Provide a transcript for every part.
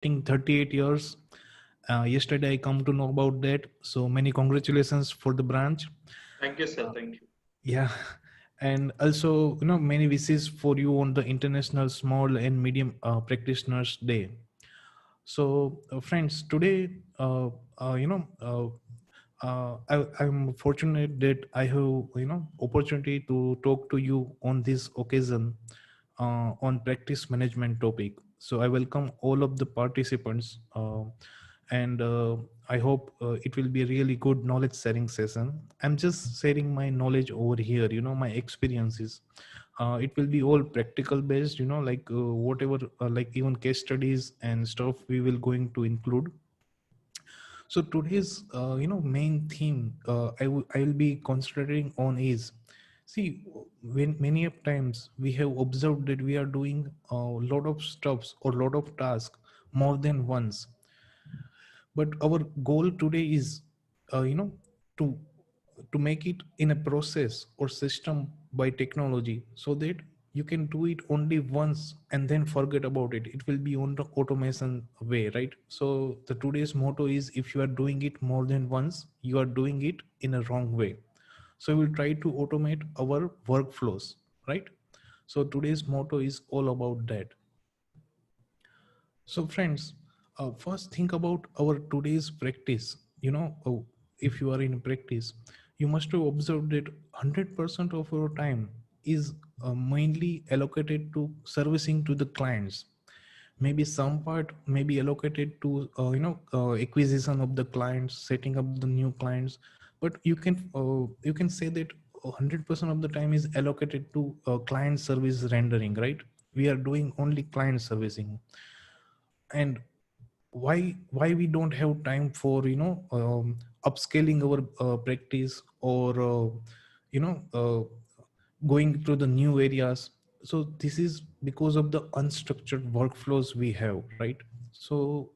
completing 38 years. Yesterday I come to know about that. So many congratulations for the branch. Thank you, sir. Uh, Thank you. yeah, and also many wishes for you on the International Small and Medium Practitioners Day. So friends, today I'm fortunate that I have opportunity to talk to you on this occasion on practice management topic. So I welcome all of the participants, and I hope it will be a really good knowledge sharing session. I'm just sharing my knowledge over here, my experiences. It will be all practical based, like whatever, like even case studies and stuff we will going to include. So today's main theme I will be concentrating on is, see, when many of times we have observed that we are doing a lot of stuffs or lot of tasks more than once, but our goal today is to make it in a process or system by technology, so that you can do it only once and then forget about it. It will be on the automation way, right? So the today's motto is, if you are doing it more than once, you are doing it in a wrong way. So we will try to automate our workflows, right? So today's motto is all about that. So, friends, first think about our today's practice. If you are in practice, you must have observed that 100% of our time is mainly allocated to servicing to the clients. Maybe some part may be allocated to acquisition of the clients, setting up the new clients, but you can say that 100% of the time is allocated to client service rendering, right? We are doing only client servicing. And why we don't have time for upscaling our practice, or you know uh, going through the new areas. So this is because of the unstructured workflows we have, right? So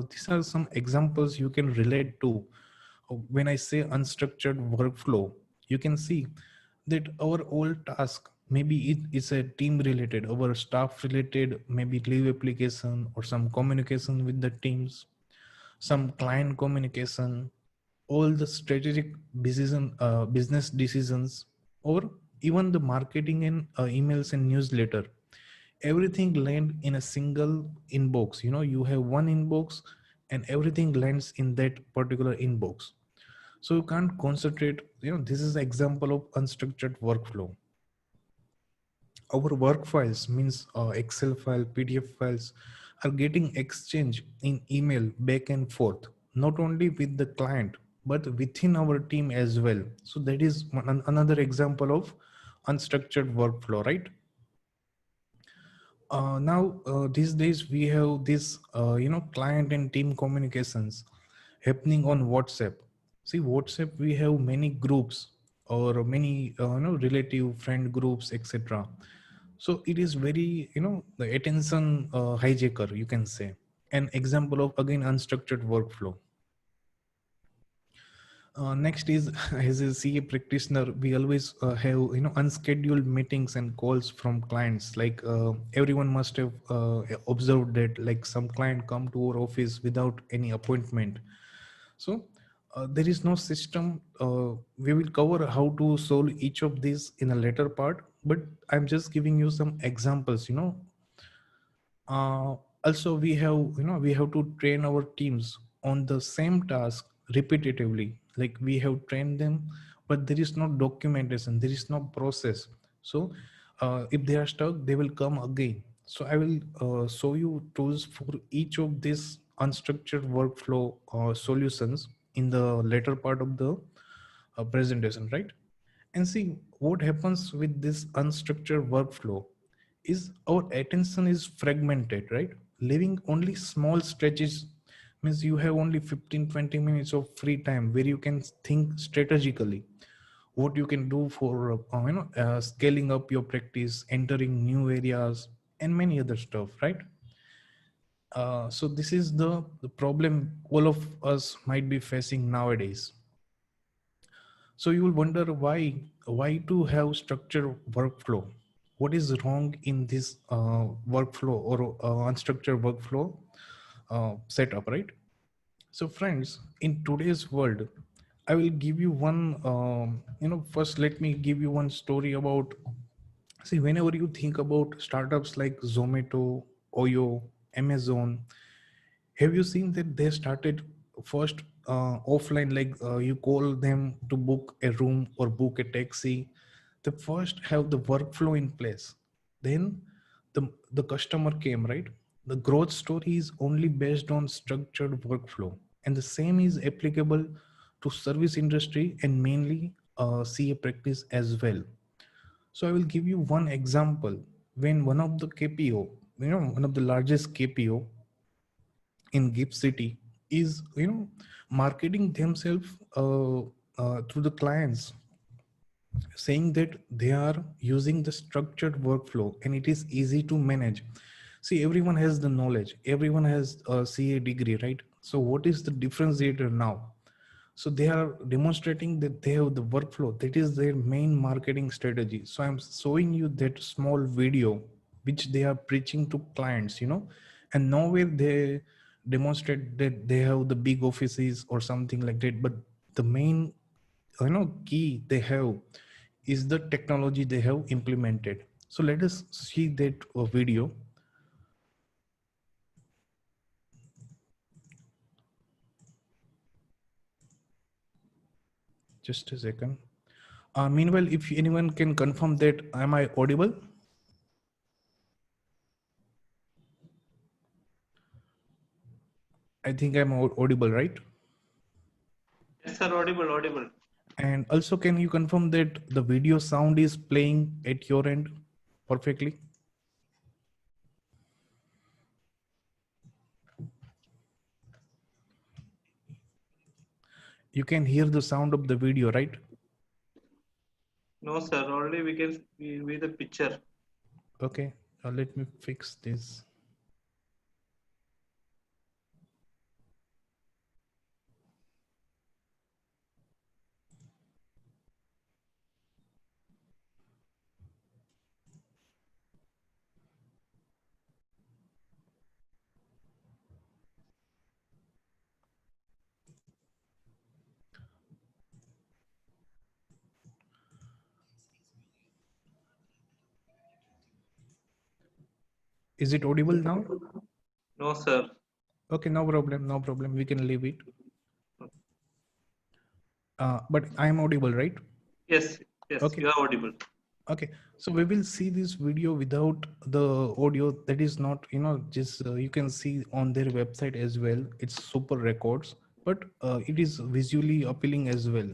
these are some examples you can relate to. When I say unstructured workflow, you can see that our old task, maybe it is a team related, our staff related, maybe leave application or some communication with the teams, some client communication, all the strategic business decisions, or even the marketing and emails and newsletter. Everything land in a single inbox. You have one inbox and everything lands in that particular inbox. So you can't concentrate. This is an example of unstructured workflow. Our work files, means Excel file, PDF files, are getting exchanged in email back and forth, not only with the client but within our team as well. So that is another example of unstructured workflow, right? Now these days we have this client and team communications happening on WhatsApp. See, WhatsApp, we have many groups, or many relative friend groups, etc. So it is very, the attention hijacker, you can say. An example of, again, unstructured workflow. Next is, as a CA practitioner, we always have unscheduled meetings and calls from clients. Like everyone must have observed that, like some client come to our office without any appointment. So there is no system. We will cover how to solve each of these in a later part, but I'm just giving you some examples. Also, we have to train our teams on the same task repetitively. Like we have trained them, but there is no documentation, there is no process. So if they are stuck, they will come again. So I will show you tools for each of these unstructured workflow solutions in the later part of the presentation, right? And see, what happens with this unstructured workflow is our attention is fragmented, right? Leaving only small stretches, means you have only 15-20 minutes of free time where you can think strategically what you can do for scaling up your practice, entering new areas, and many other stuff, right? So this is the problem all of us might be facing nowadays. So you will wonder, why to have structured workflow? What is wrong in this workflow or unstructured workflow? setup, right? So friends, in today's world, I will give you one, first let me give you one story about, see, whenever you think about startups like Zomato, Oyo, Amazon, have you seen that they started first offline, like you call them to book a room or book a taxi. They first have the workflow in place. Then the customer came, right? The growth story is only based on structured workflow. And the same is applicable to service industry and mainly CA practice as well. So I will give you one example. When one of the KPO, one of the largest KPO in Gift City is, marketing themselves through the clients, saying that they are using the structured workflow and it is easy to manage. See, everyone has the knowledge, everyone has a CA degree, right? So what is the differentiator now? So they are demonstrating that they have the workflow, that is their main marketing strategy. So I'm showing you that small video which they are preaching to clients, and nowhere they demonstrate that they have the big offices or something like that. But the main, key they have is the technology they have implemented. So let us see that video. Just a second. Meanwhile, if anyone can confirm that, am I audible? I think I'm audible, right? Yes, sir. Audible, audible. And also, can you confirm that the video sound is playing at your end perfectly? You can hear the sound of the video, right? No, sir. Only we can see the picture. Okay, let me fix this. Is it audible now? No, sir. Okay, no problem, no problem. We can leave it. But I'm audible, right? Yes, yes. Okay. You are audible. Okay, so we will see this video without the audio. That is not, just you can see on their website as well. It's super records, but it is visually appealing as well.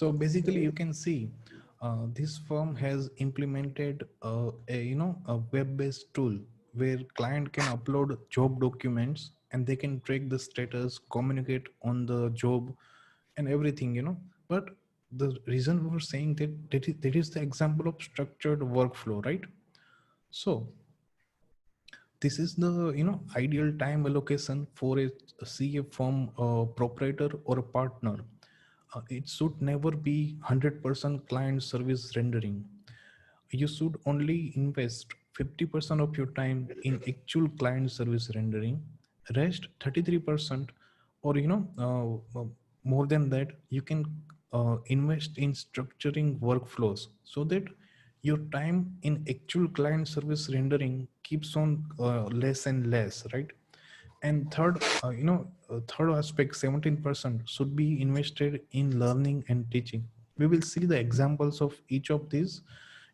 So basically, you can see this firm has implemented a web-based tool where client can upload job documents and they can track the status, communicate on the job, and everything. But the reason for saying that is the example of structured workflow, right? So this is the ideal time allocation for a CA firm proprietor or a partner. It should never be 100% client service rendering. You should only invest 50% of your time in actual client service rendering. Rest 33%, or more than that, you can invest in structuring workflows so that your time in actual client service rendering keeps on less and less, right? And third, third aspect, 17% should be invested in learning and teaching. We will see the examples of each of these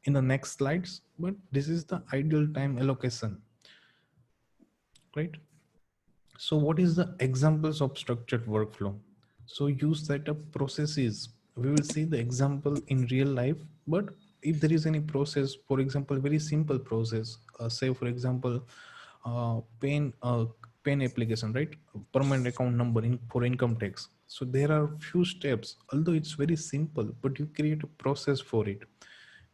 in the next slides, but this is the ideal time allocation, right? So what is the examples of structured workflow? So you set up processes. We will see the example in real life, but if there is any process, for example, very simple process, say for example, PAN application, right? Permanent account number for income tax. So there are few steps, although it's very simple, but you create a process for it.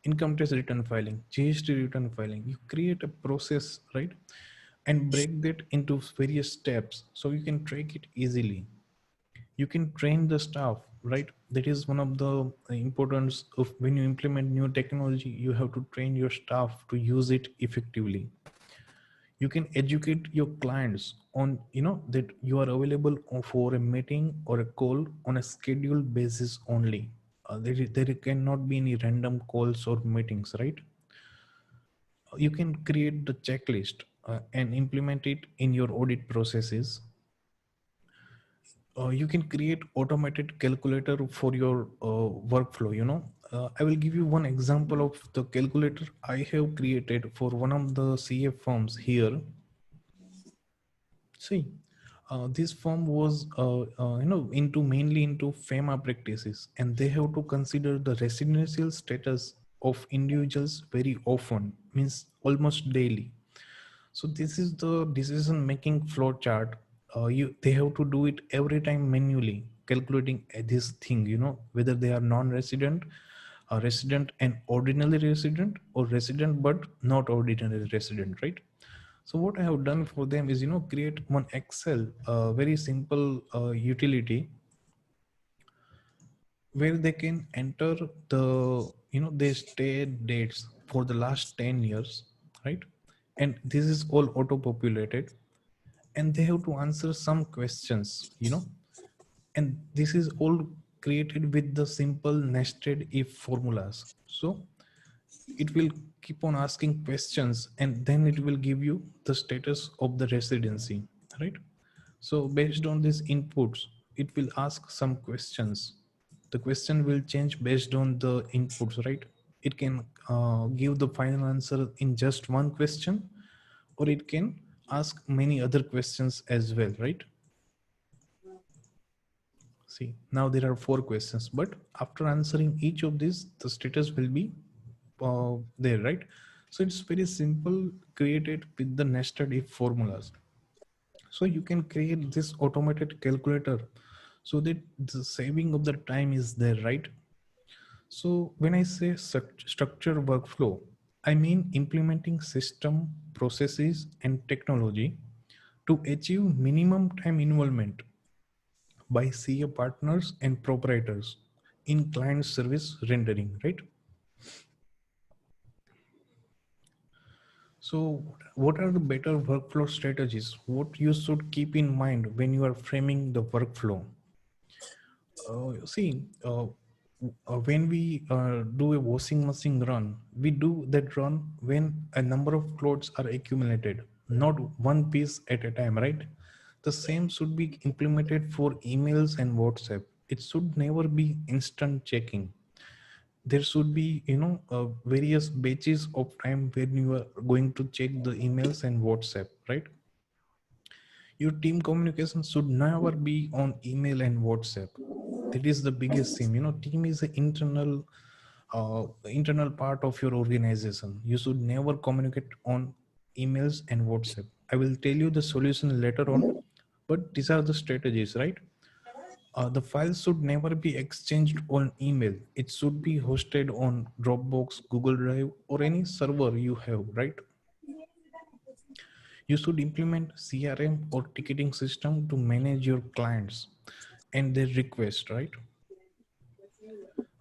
Income tax return filing, GST return filing, you create a process, right? And break that into various steps so you can track it easily. You can train the staff, right? That is one of the importance of when you implement new technology. You have to train your staff to use it effectively. You can educate your clients on that you are available for a meeting or a call on a scheduled basis only. There cannot be any random calls or meetings, right? You can create the checklist and implement it in your audit processes. You can create automated calculator for your workflow. I will give you one example of the calculator I have created for one of the CF firms here. See, this firm was into mainly into FEMA practices, and they have to consider the residential status of individuals very often, means almost daily. So this is the decision making flow chart. They have to do it every time manually, calculating this thing, whether they are non-resident, resident and ordinary resident, or resident but not ordinary resident, right? So what I have done for them is, create one Excel, very simple utility where they can enter the, their stay dates for the last 10 years, right? And this is all auto populated, and they have to answer some questions, and this is all created with the simple nested if formulas. So it will keep on asking questions, and then it will give you the status of the residency, right? So based on these inputs, it will ask some questions. The question will change based on the inputs, right? It can give the final answer in just one question, or it can ask many other questions as well, right? See, now there are 4 questions, but after answering each of these, the status will be there, right? So it's very simple, created with the nested if formulas. So you can create this automated calculator so that the saving of the time is there, right? So when I say structure workflow, I mean implementing system, processes, and technology to achieve minimum time involvement by CA partners and proprietors in client service rendering, right? So what are the better workflow strategies? What you should keep in mind when you are framing the workflow? See, when we do a washing machine run, we do that run when a number of clothes are accumulated, not one piece at a time, right? The same should be implemented for emails and WhatsApp. It should never be instant checking. There should be, various batches of time when you are going to check the emails and WhatsApp, right? Your team communication should never be on email and WhatsApp. That is the biggest thing. Team is an internal part of your organization. You should never communicate on emails and WhatsApp. I will tell you the solution later on, but these are the strategies, right? The files should never be exchanged on email. It should be hosted on Dropbox, Google Drive, or any server you have, right? You should implement CRM or ticketing system to manage your clients and their request, right?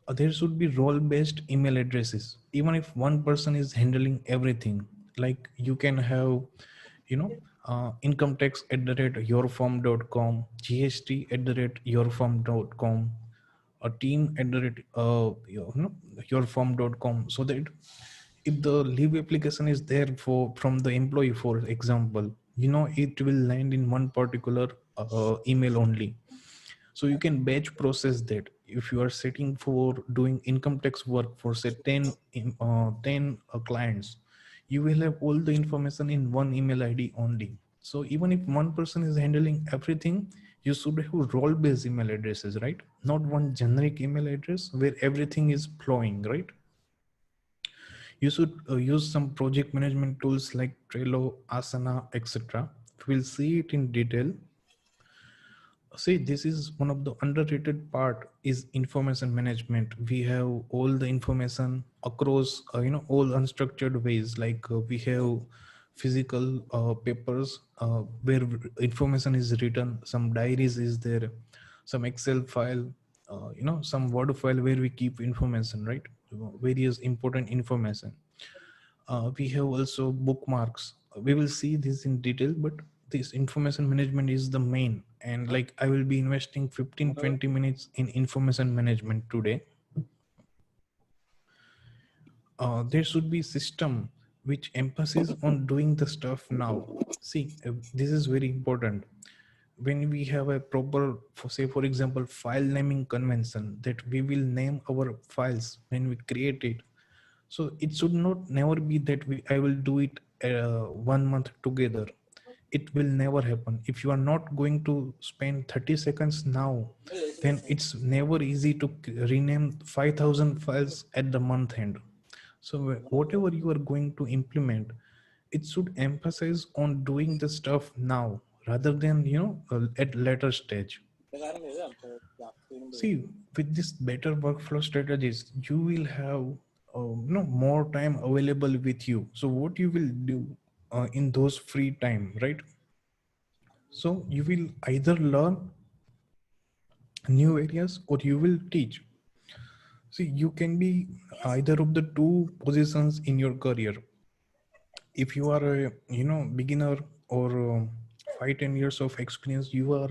There should be role-based email addresses. Even if one person is handling everything, like you can have, you know, income tax at the rate yourfirm.com, GST at the rate yourfirm.com, a team at the rate yourfirm.com, so that if the leave application is there for from the employee, for example, it will land in one particular email only. So you can batch process that. If you are setting for doing income tax work for say 10 clients, you will have all the information in one email ID only. So even if one person is handling everything, you should have role based email addresses, right? Not one generic email address where everything is flowing, right? You should use some project management tools like Trello, Asana, etc. We'll see it in detail. See, this is one of the underrated part is information management. We have all the information across all unstructured ways, like we have physical papers where information is written, some diaries is there, some Excel file, some Word file where we keep information, right? Various important information. We have also bookmarks. We will see this in detail, but this information management is the main. And like I will be investing 15-20 minutes in information management today. There should be system which emphasis on doing the stuff now. See, this is very important. When we have a proper, say for example, file naming convention, that we will name our files when we create it. So it should not never be that I will do it 1 month together. It will never happen. If you are not going to spend 30 seconds now, then it's never easy to rename 5,000 files at the month end. So whatever you are going to implement, it should emphasize on doing the stuff now rather than at later stage. See, with this better workflow strategies, you will have more time available with you. So what you will do in those free time, right? So you will either learn new areas or you will teach. See, you can be either of the two positions in your career. If you are a beginner or 5-10 years of experience, you are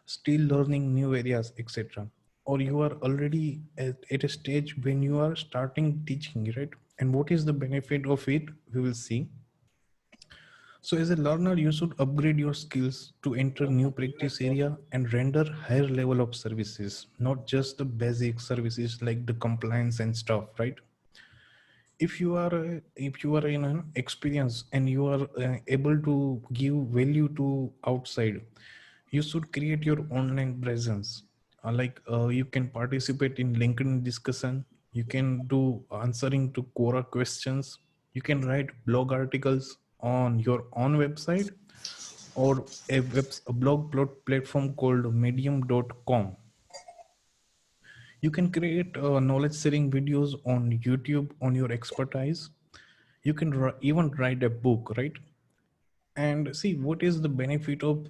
still learning new areas, etc. Or you are already at a stage when you are starting teaching, right? And what is the benefit of it, we will see. So as a learner, you should upgrade your skills to enter new practice area and render higher level of services, not just the basic services like the compliance and stuff, right? If you are in an experience and you are able to give value to outside, you should create your online presence. You can participate in LinkedIn discussion, you can do answering to Quora questions, you can write blog articles on your own website or a blog platform called medium.com. You can create knowledge sharing videos on YouTube on your expertise. You can even write a book, right? And see, what is the benefit of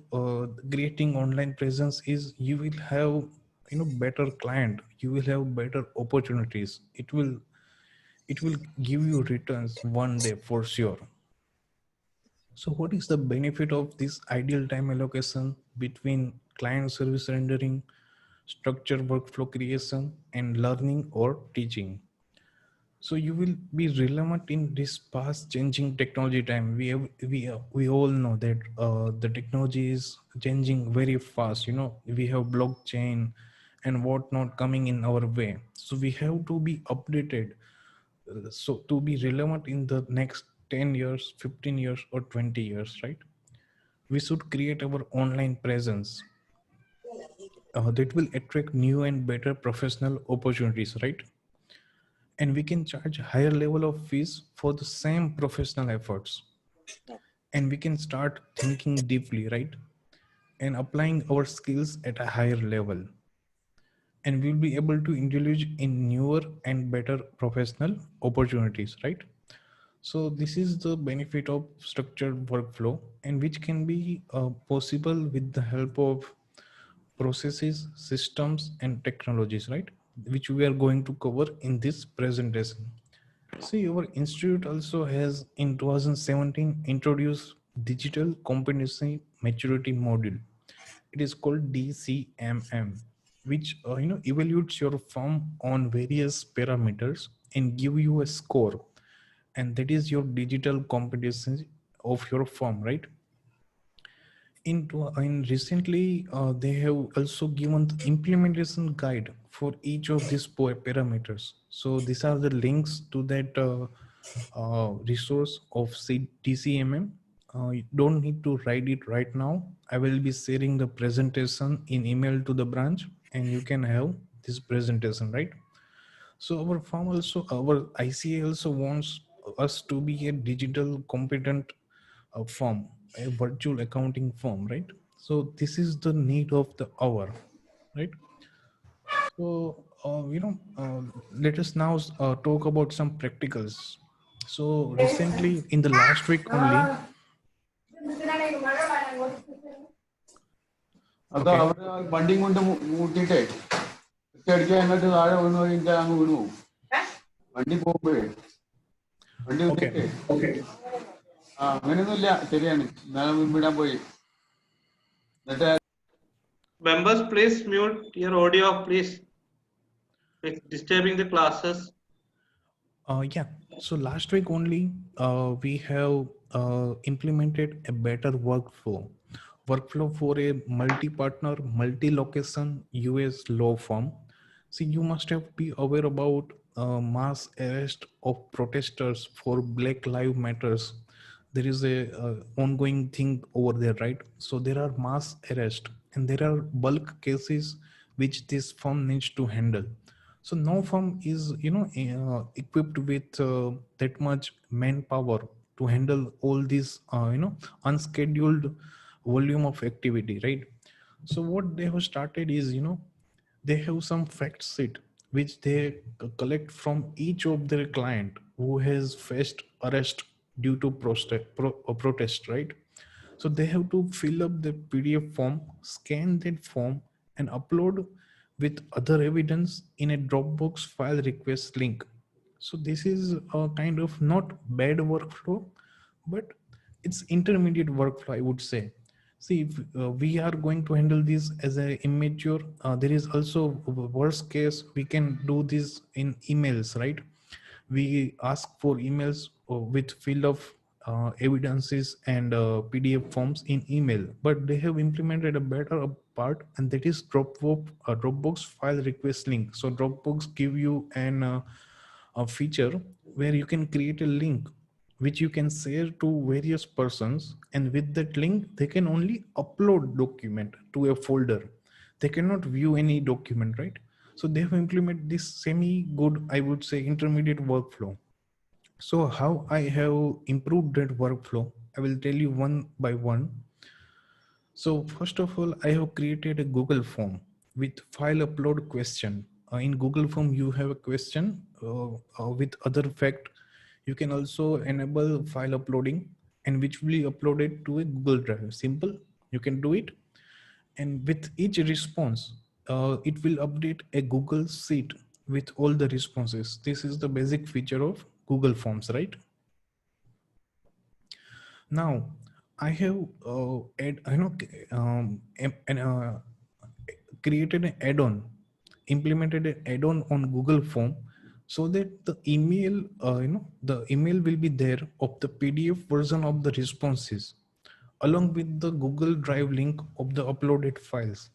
creating online presence is you will have better client, you will have better opportunities. It will give you returns one day for sure. So what is the benefit of this ideal time allocation between client service rendering, structure workflow creation, and learning or teaching? So you will be relevant in this fast changing technology time. We all know that the technology is changing very fast. We have blockchain and whatnot coming in our way. So we have to be updated. So to be relevant in the next 10 years, 15 years, or 20 years, right? We should create our online presence. that will attract new and better professional opportunities, right? And we can charge higher level of fees for the same professional efforts. And we can start thinking deeply, right? And applying our skills at a higher level. And we'll be able to indulge in newer and better professional opportunities, right? So this is the benefit of structured workflow, and which can be possible with the help of processes, systems, and technologies, right? Which we are going to cover in this presentation. See, our institute also has in 2017 introduced digital competency maturity module. It is called DCMM, which evaluates your firm on various parameters and give you a score, and that is your digital competency of your firm, right? In recently, they have also given the implementation guide for each of these parameters. So these are the links to that resource of DCMM. You don't need to write it right now. I will be sharing the presentation in email to the branch, and you can have this presentation, right? So our firm also, our ICAI also wants us to be a digital competent firm, a virtual accounting firm, right? So this is the need of the hour, right? So let us now talk about some practicals. So recently, in the last week only, okay, bunting കൊണ്ട് മൂട്ടിട്ടേ അടിക്കാൻ എന്നിട്ട് താഴെ വീണ് കഴിഞ്ഞാൽ അങ്ങ് വീണു പോകും. വണ്ടി പോകുമ്പോഴേ വണ്ടി okay. അങ്ങനെയൊന്നുമില്ല, ശരിയാണ്. എന്നാലും വിടാൻ പോയി. എന്നിട്ട് Members, please mute your audio, please. It's disturbing the classes. Yeah. So last week only, we have implemented a better workflow for a multi-partner, multi-location US law firm. See, you must have be aware about mass arrest of protesters for Black Lives Matters. There is a ongoing thing over there, right? So there are mass arrest, and there are bulk cases which this firm needs to handle. So no firm is equipped with that much manpower to handle all these unscheduled volume of activity, right? So what they have started is, they have some fact sheet which they collect from each of their client who has faced arrest due to protest, right? So they have to fill up the PDF form, scan that form, and upload with other evidence in a Dropbox file request link. So this is a kind of not bad workflow, but it's intermediate workflow, I would say. See, if we are going to handle this as a immature, there is also worst case, we can do this in emails, right? We ask for emails with fill of evidences and PDF forms in email, but they have implemented a better part, and that is Dropbox file request link. So Dropbox give you a feature where you can create a link which you can share to various persons, and with that link they can only upload document to a folder. They cannot view any document, right? So they have implemented this semi good, I would say, intermediate workflow. So how I have improved that workflow, I will tell you one by one. So first of all, I have created a Google form with file upload question. In Google form, you have a question with other fact. You can also enable file uploading, and which will be uploaded to a Google Drive. Simple, you can do it. And with each response, it will update a Google Sheet with all the responses. This is the basic feature of Google Forms, right? Now, I have created an add-on, implemented an add-on on Google Form, so that the email, the email will be there of the PDF version of the responses, along with the Google Drive link of the uploaded files.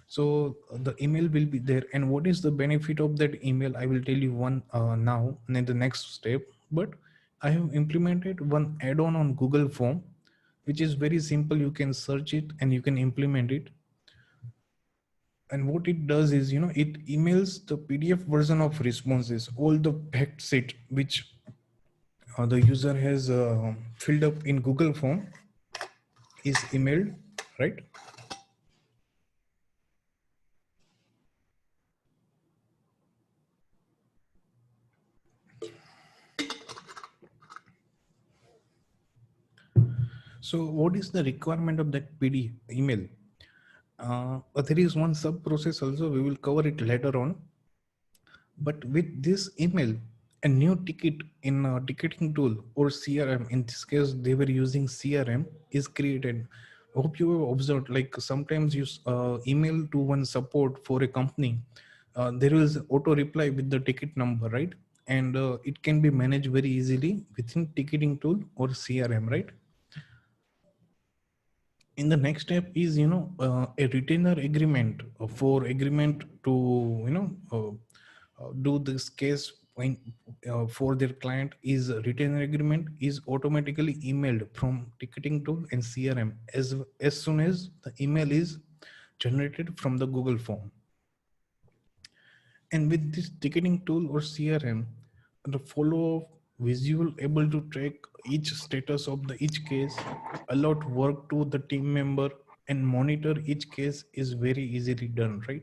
So the email will be there, and what is the benefit of that email, I will tell you one now in the next step. But I have implemented one add-on on Google Form, which is very simple. You can search it and you can implement it. And what it does is, it emails the PDF version of responses, all the fact sheet which the user has filled up in Google form is emailed, right? So what is the requirement of that PD email? There is one sub process also, we will cover it later on. But with this email, a new ticket in a ticketing tool or CRM, in this case, they were using CRM, is created. Hope you have observed, like sometimes you email to one support for a company, there is auto reply with the ticket number, right? And it can be managed very easily within ticketing tool or CRM, right? In the next step is, a retainer agreement for agreement to, do this case when, for their client is a retainer agreement is automatically emailed from ticketing tool and CRM as soon as the email is generated from the Google form. And with this ticketing tool or CRM, the follow-up visual able to track each status of the each case, allot work to the team member, and monitor each case is very easily done, right?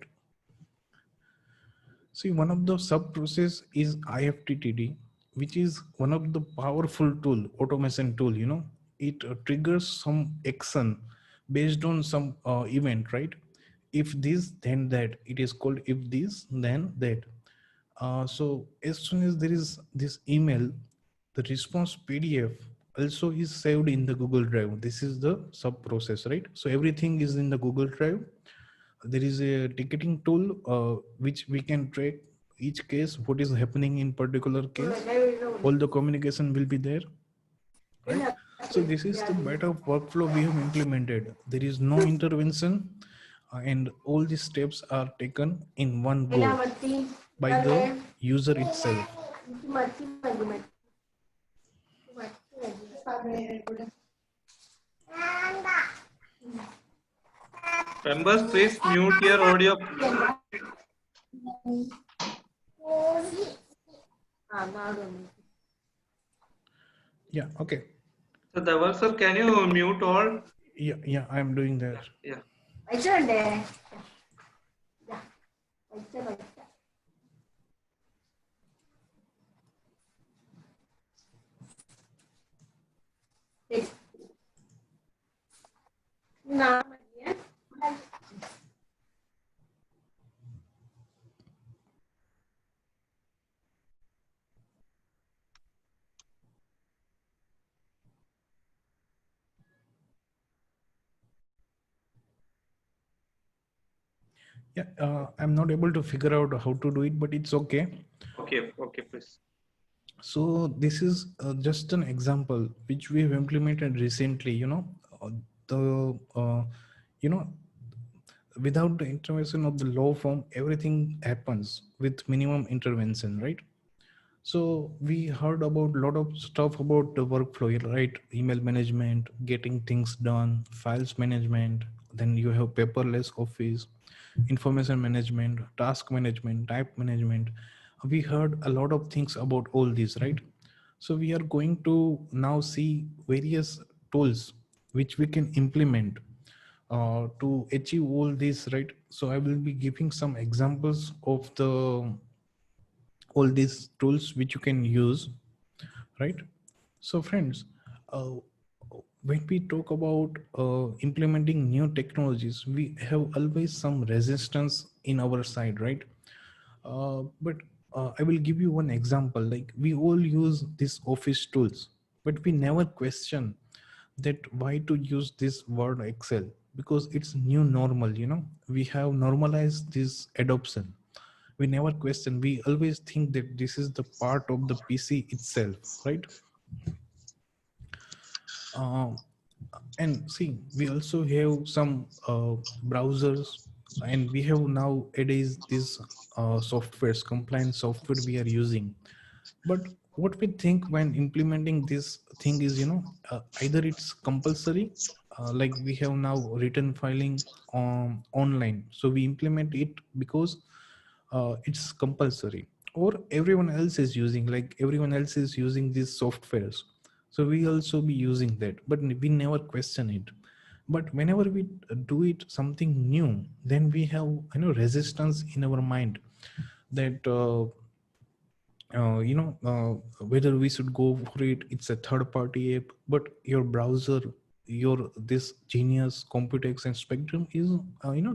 See, one of the sub process is IFTTT, which is one of the powerful tool, automation tool, it triggers some action based on some event, right? If this, then that, it is called if this, then that. So as soon as there is this email, the response PDF also is saved in the Google Drive. This is the sub process, right? So everything is in the Google Drive. There is a ticketing tool which we can track each case, what is happening in particular case. All the communication will be there, right? So this is the better workflow we have implemented. There is no intervention, and all these steps are taken in one go by the user itself. Members, please mute your audio. Yeah, okay. So Dhaval sir, can you mute all? Yeah, I am doing that. Yeah. Yeah, I'm not able to figure out how to do it, but it's okay. Okay, please. So this is just an example which we have implemented recently. The without the intervention of the law firm, everything happens with minimum intervention, right? So we heard about a lot of stuff about the workflow, right? Email management, getting things done, files management, then you have paperless office, information management, task management, type management. We heard a lot of things about all these, right? So we are going to now see various tools which we can implement to achieve all this, right? So I will be giving some examples of the all these tools which you can use, right? So friends, uh, when we talk about implementing new technologies, we have always some resistance in our side, right? But I will give you one example. Like we all use these office tools, but we never question that why to use this word Excel, because it's new normal. We have normalized this adoption. We never question. We always think that this is the part of the PC itself, right? Um, and see, we also have some browsers, and we have nowadays these softwares, compliance software we are using. But what we think when implementing this thing is, either it's compulsory like we have now written filing online, so we implement it because it's compulsory, or everyone else is using, like everyone else is using these softwares, so we also be using that, but we never question it. But whenever we do it something new, then we have, resistance in our mind that whether we should go for it. It's a third party app, but your browser, your this Genius, Computex and Spectrum is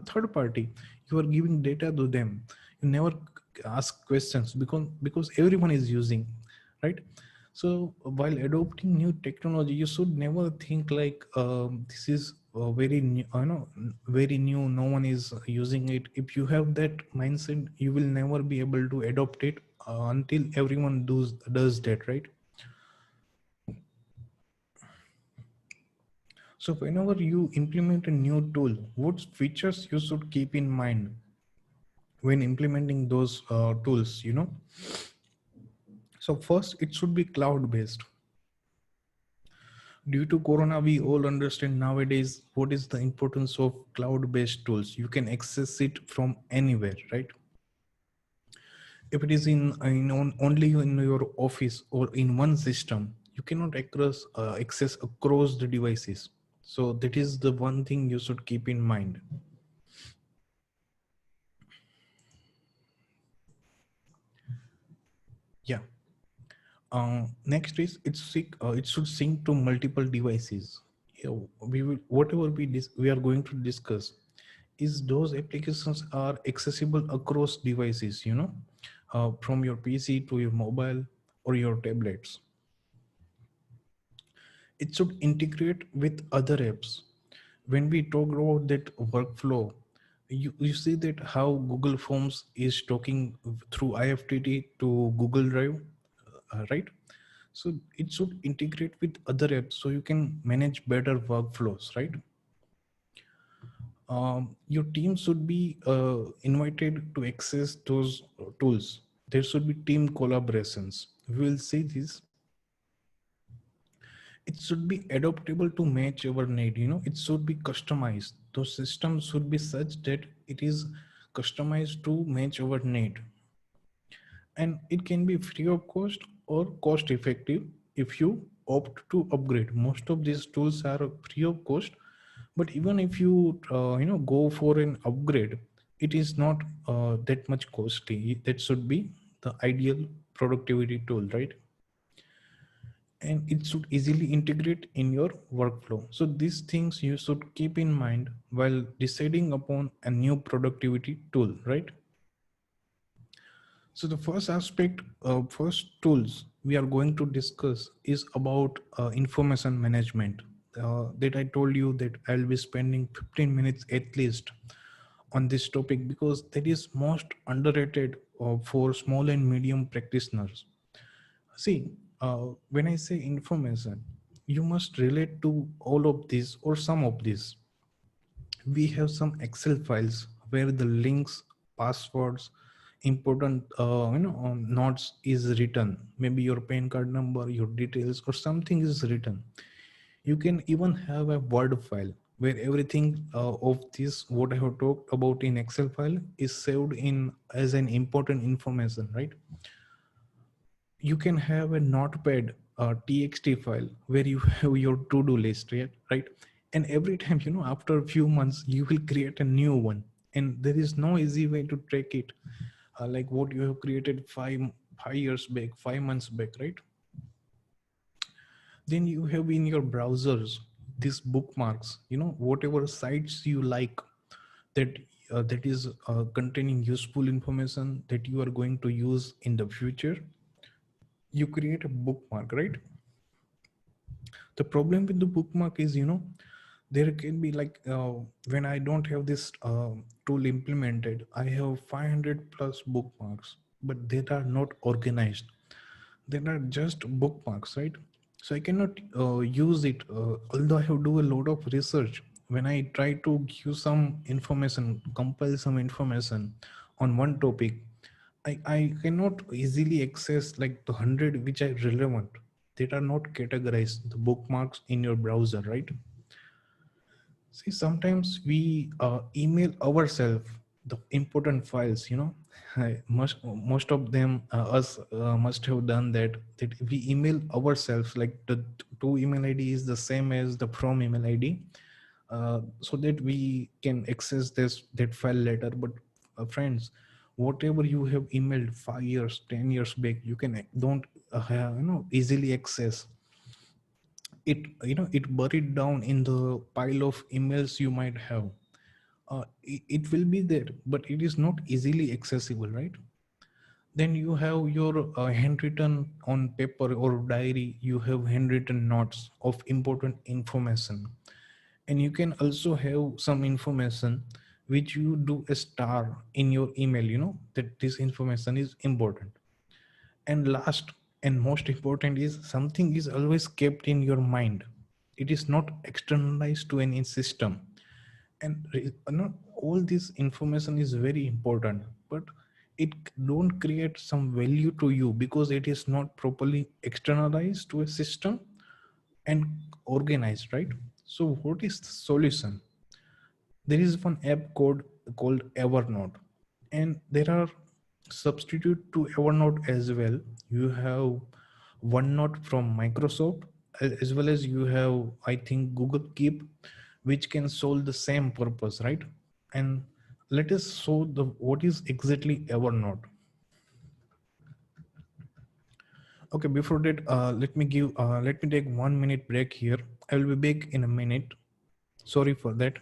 third party. You are giving data to them. You never ask questions because everyone is using, right? So while adopting new technology, you should never think like this is very new, very new. No one is using it. If you have that mindset, you will never be able to adopt it until everyone does that, right? So whenever you implement a new tool, what features you should keep in mind when implementing those tools? So first, it should be cloud based. Due to corona, we all understand nowadays what is the importance of cloud based tools. You can access it from anywhere, right? If it is only in your office or in one system, you cannot access across the devices. So that is the one thing you should keep in mind. Yeah. Next is it should sync to multiple devices. Yeah, we are going to discuss is those applications are accessible across devices, from your PC to your mobile or your tablets. It should integrate with other apps. When we talk about that workflow, you see that how Google Forms is talking through IFTT to Google Drive, right? So it should integrate with other apps so you can manage better workflows, right? Your team should be invited to access those tools. There should be team collaborations. We will see this. It should be adaptable to match our need. It should be customized. Those systems should be such that it is customized to match our need. And it can be free of cost or cost effective if you opt to upgrade. Most of these tools are free of cost, but even if you go for an upgrade, it is not that much costly. That should be the ideal productivity tool, right? And it should easily integrate in your workflow. So these things you should keep in mind while deciding upon a new productivity tool, right? So the first aspect, first tools we are going to discuss is about information management. That I told you that I'll be spending 15 minutes at least on this topic because that is most underrated for small and medium practitioners. See, when I say information, you must relate to all of this or some of this. We have some Excel files where the links, passwords, important notes is written. Maybe your PAN card number, your details, or something is written. You can even have a Word file where everything of this what I have talked about in Excel file is saved in as an important information, right? You can have a notepad txt file where you have your to-do list, right? And every time, after a few months you will create a new one, and there is no easy way to track it, like what you have created 5 years back, 5 months back, right? Then you have in your browsers these bookmarks, whatever sites you like, that that is containing useful information that you are going to use in the future. You create a bookmark, right? The problem with the bookmark is, there can be like when I don't have this tool implemented, I have 500 plus bookmarks, but they are not organized. They are just bookmarks, right? So I cannot use it, although I have do a lot of research. When I try to give some information, compile some information on one topic, I cannot easily access like the 100 which are relevant, that are not categorized, the bookmarks in your browser, right? See, sometimes we email ourselves the important files. Most of them us must have done that. That we email ourselves, like the to email ID is the same as the from email ID, so that we can access this that file later. But friends, whatever you have emailed 5 years, 10 years back, you can don't easily access it. It buried down in the pile of emails you might have. It will be there, but it is not easily accessible, right? Then you have your handwritten on paper or diary, you have handwritten notes of important information. And you can also have some information which you do a star in your email, that this information is important. And last and most important is something is always kept in your mind. It is not externalized to any system. And all this information is very important, but it don't create some value to you because it is not properly externalized to a system and organized, right? So what is the solution? There is one app called Evernote, and there are substitute to Evernote as well. You have OneNote from Microsoft, as well as you have, I think, Google Keep, which can solve the same purpose, right? And let us show the what is exactly Evernote. Okay, before that, let me take 1 minute break here. I will be back in a minute. Sorry for that.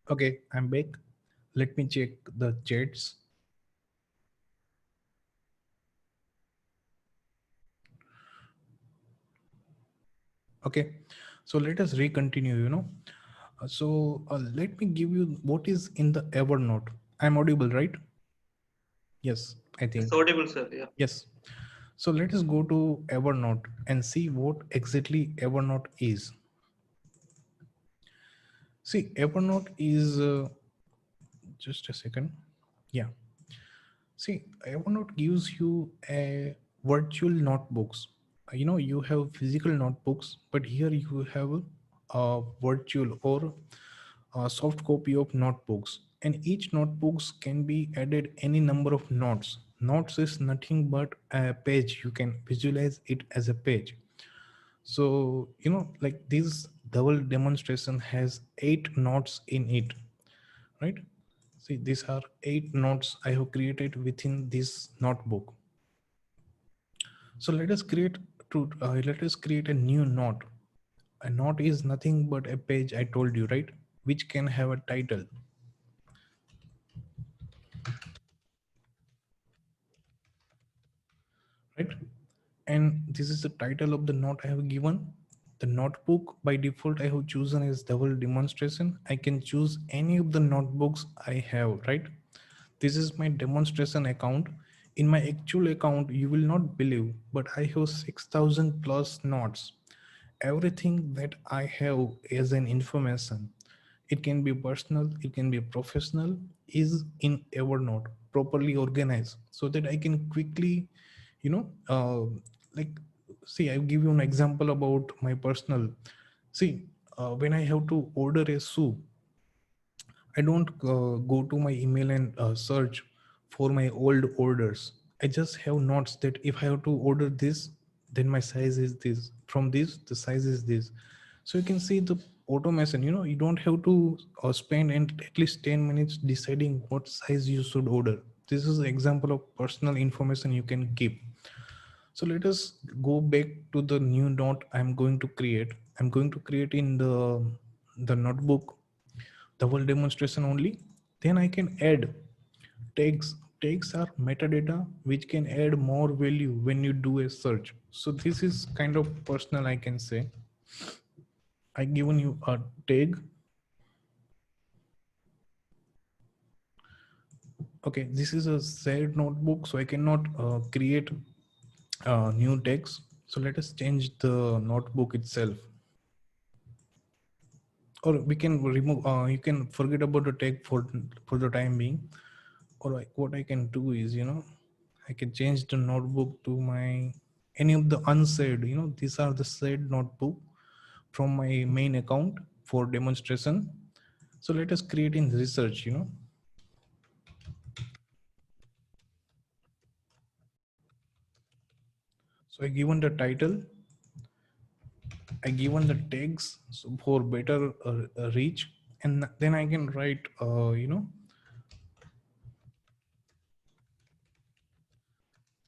Okay, I'm back. Let me check the chats. Okay, so let us recontinue. Let me give you what is in the Evernote. I'm audible, right? Yes, I It's think. audible, sir. Yeah. Yes. So let us go to Evernote and see what exactly Evernote is. See, Evernote is just a second. Yeah. See, Evernote gives you a virtual notebooks. You have physical notebooks, but here you have a virtual or a soft copy of notebooks. And each notebooks can be added any number of notes. Notes is nothing but a page. You can visualize it as a page. So, like this Dhaval demonstration has 8 notes in it, right? See, these are 8 notes I have created within this notebook. So let us create a new note. A note is nothing but a page, I told you, right? Which can have a title, right? And this is the title of the note I have given. The notebook by default I have chosen is double demonstration. I can choose any of the notebooks I have, right? This is my demonstration account. In my actual account, you will not believe, but I have 6,000 plus notes. Everything that I have as an information, it can be personal, it can be professional, is in Evernote, properly organized, so that I can quickly, you know, like, see, I'll give you an example about my personal. See, when I have to order a shoe, I don't go to my email and search for my old orders. I just have notes that if I have to order this, then my size is this. From this, the size is this. So you can see the automation. You don't have to spend at least 10 minutes deciding what size you should order. This is an example of personal information you can keep. So let us go back to the new note I'm going to create. I'm going to create in the notebook the whole demonstration only. Then I can add tags. Tags are metadata which can add more value when you do a search. So this is kind of personal, I can say. I given you a tag. Okay, this is a shared notebook, so I cannot create new tags. So let us change the notebook itself, or we can remove. You can forget about the tag for the time being. Or what I can do is, I can change the notebook to my any of the unsaved. These are the saved notebook from my main account for demonstration. So let us create in research. So I given the title, I given the tags, so for better reach, and then I can write,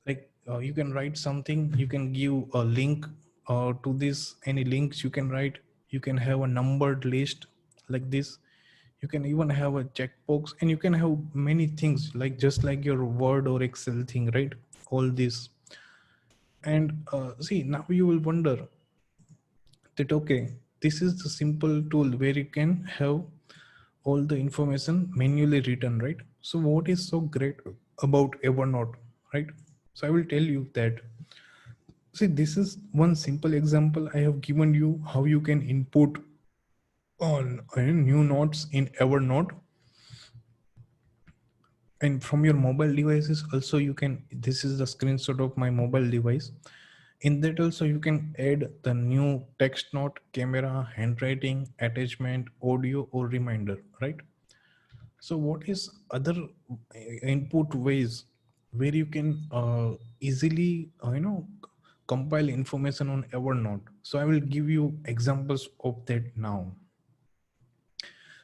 like you can write something, you can give a link to this, any links you can write. You can have a numbered list like this. You can even have a checkbox, and you can have many things, like just like your Word or Excel thing, right? All this. And see, now you will wonder that, okay, this is the simple tool where you can have all the information manually written, right? So what is so great about Evernote, right? So I will tell you that. See, this is one simple example I have given you how you can input on new notes in Evernote, and from your mobile devices also you can. This is the screenshot of my mobile device. In that also you can add the new text note, camera, handwriting, attachment, audio, or reminder, right? So what is other input ways where you can easily compile information on Evernote? So I will give you examples of that now.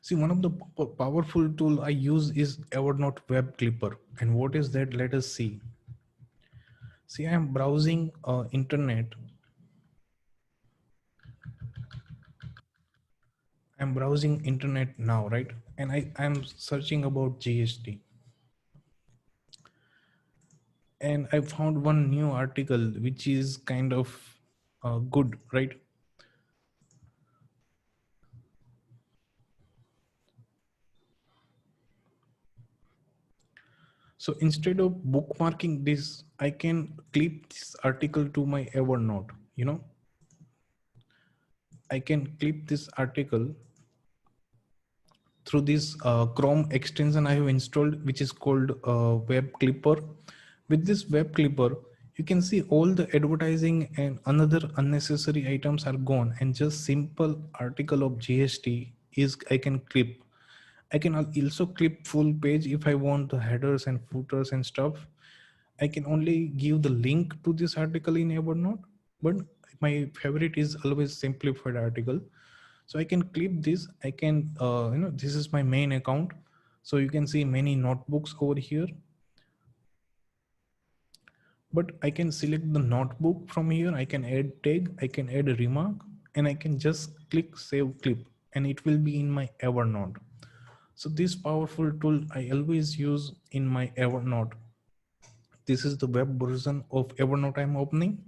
See, one of the powerful tool I use is Evernote Web Clipper. And what is that? Let us see. See, I am browsing internet. I'm browsing internet now, right? And I'm searching about GST. And I found one new article which is kind of good, right? So instead of bookmarking this, I can clip this article to my Evernote. I can clip this article through this Chrome extension I have installed, which is called Web Clipper. With this Web Clipper, you can see all the advertising and another unnecessary items are gone, and just simple article of GST is I can clip. I can also clip full page if I want the headers and footers and stuff. I can only give the link to this article in Evernote, but my favorite is always simplified article. So I can clip this. I can, this is my main account. So you can see many notebooks over here, but I can select the notebook from here. I can add tag, I can add a remark, and I can just click save clip, and it will be in my Evernote. So this powerful tool I always use in my Evernote. This is the web version of Evernote I'm opening.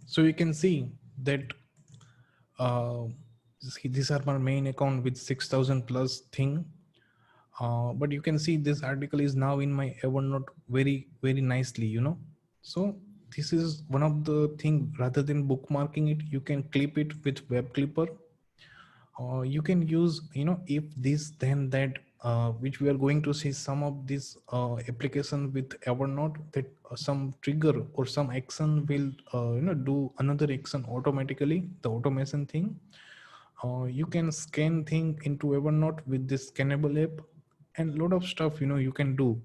So you can see that uh, these are my main account with 6,000 plus thing. But you can see this article is now in my Evernote very nicely, you know. So this is one of the thing, rather than bookmarking it, you can clip it with web clipper. You can use, you know, if this then that, which we are going to see some of this application with Evernote, that some trigger or some action will you know, do another action automatically, the automation thing. You can scan thing into Evernote with this scannable app, and lot of stuff, you know, you can do.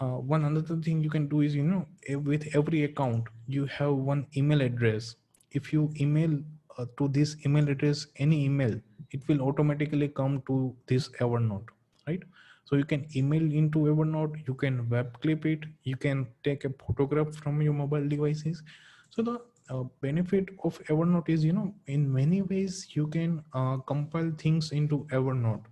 One another thing you can do is, you know, with every account you have one email address. If you email to this email address any email, it will automatically come to this Evernote, right? So you can email into Evernote, you can web clip it, you can take a photograph from your mobile devices. So the benefit of Evernote is, you know, in many ways you can compile things into Evernote,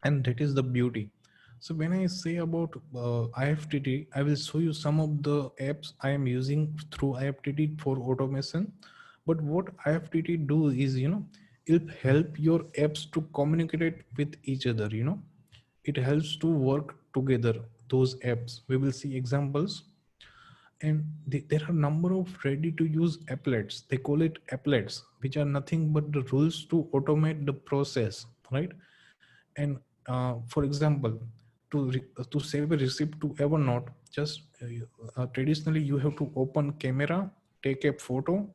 and that is the beauty. So when I say about IFTT, I will show you some of the apps I am using through IFTT for automation. But what IFTT do is, you know, it help your apps to communicate with each other, you know. It helps to work together, those apps. We will see examples. And there are a number of ready to use applets. They call it applets, which are nothing but the rules to automate the process, right? And for example, to save a receipt to Evernote, just traditionally you have to open camera, take a photo,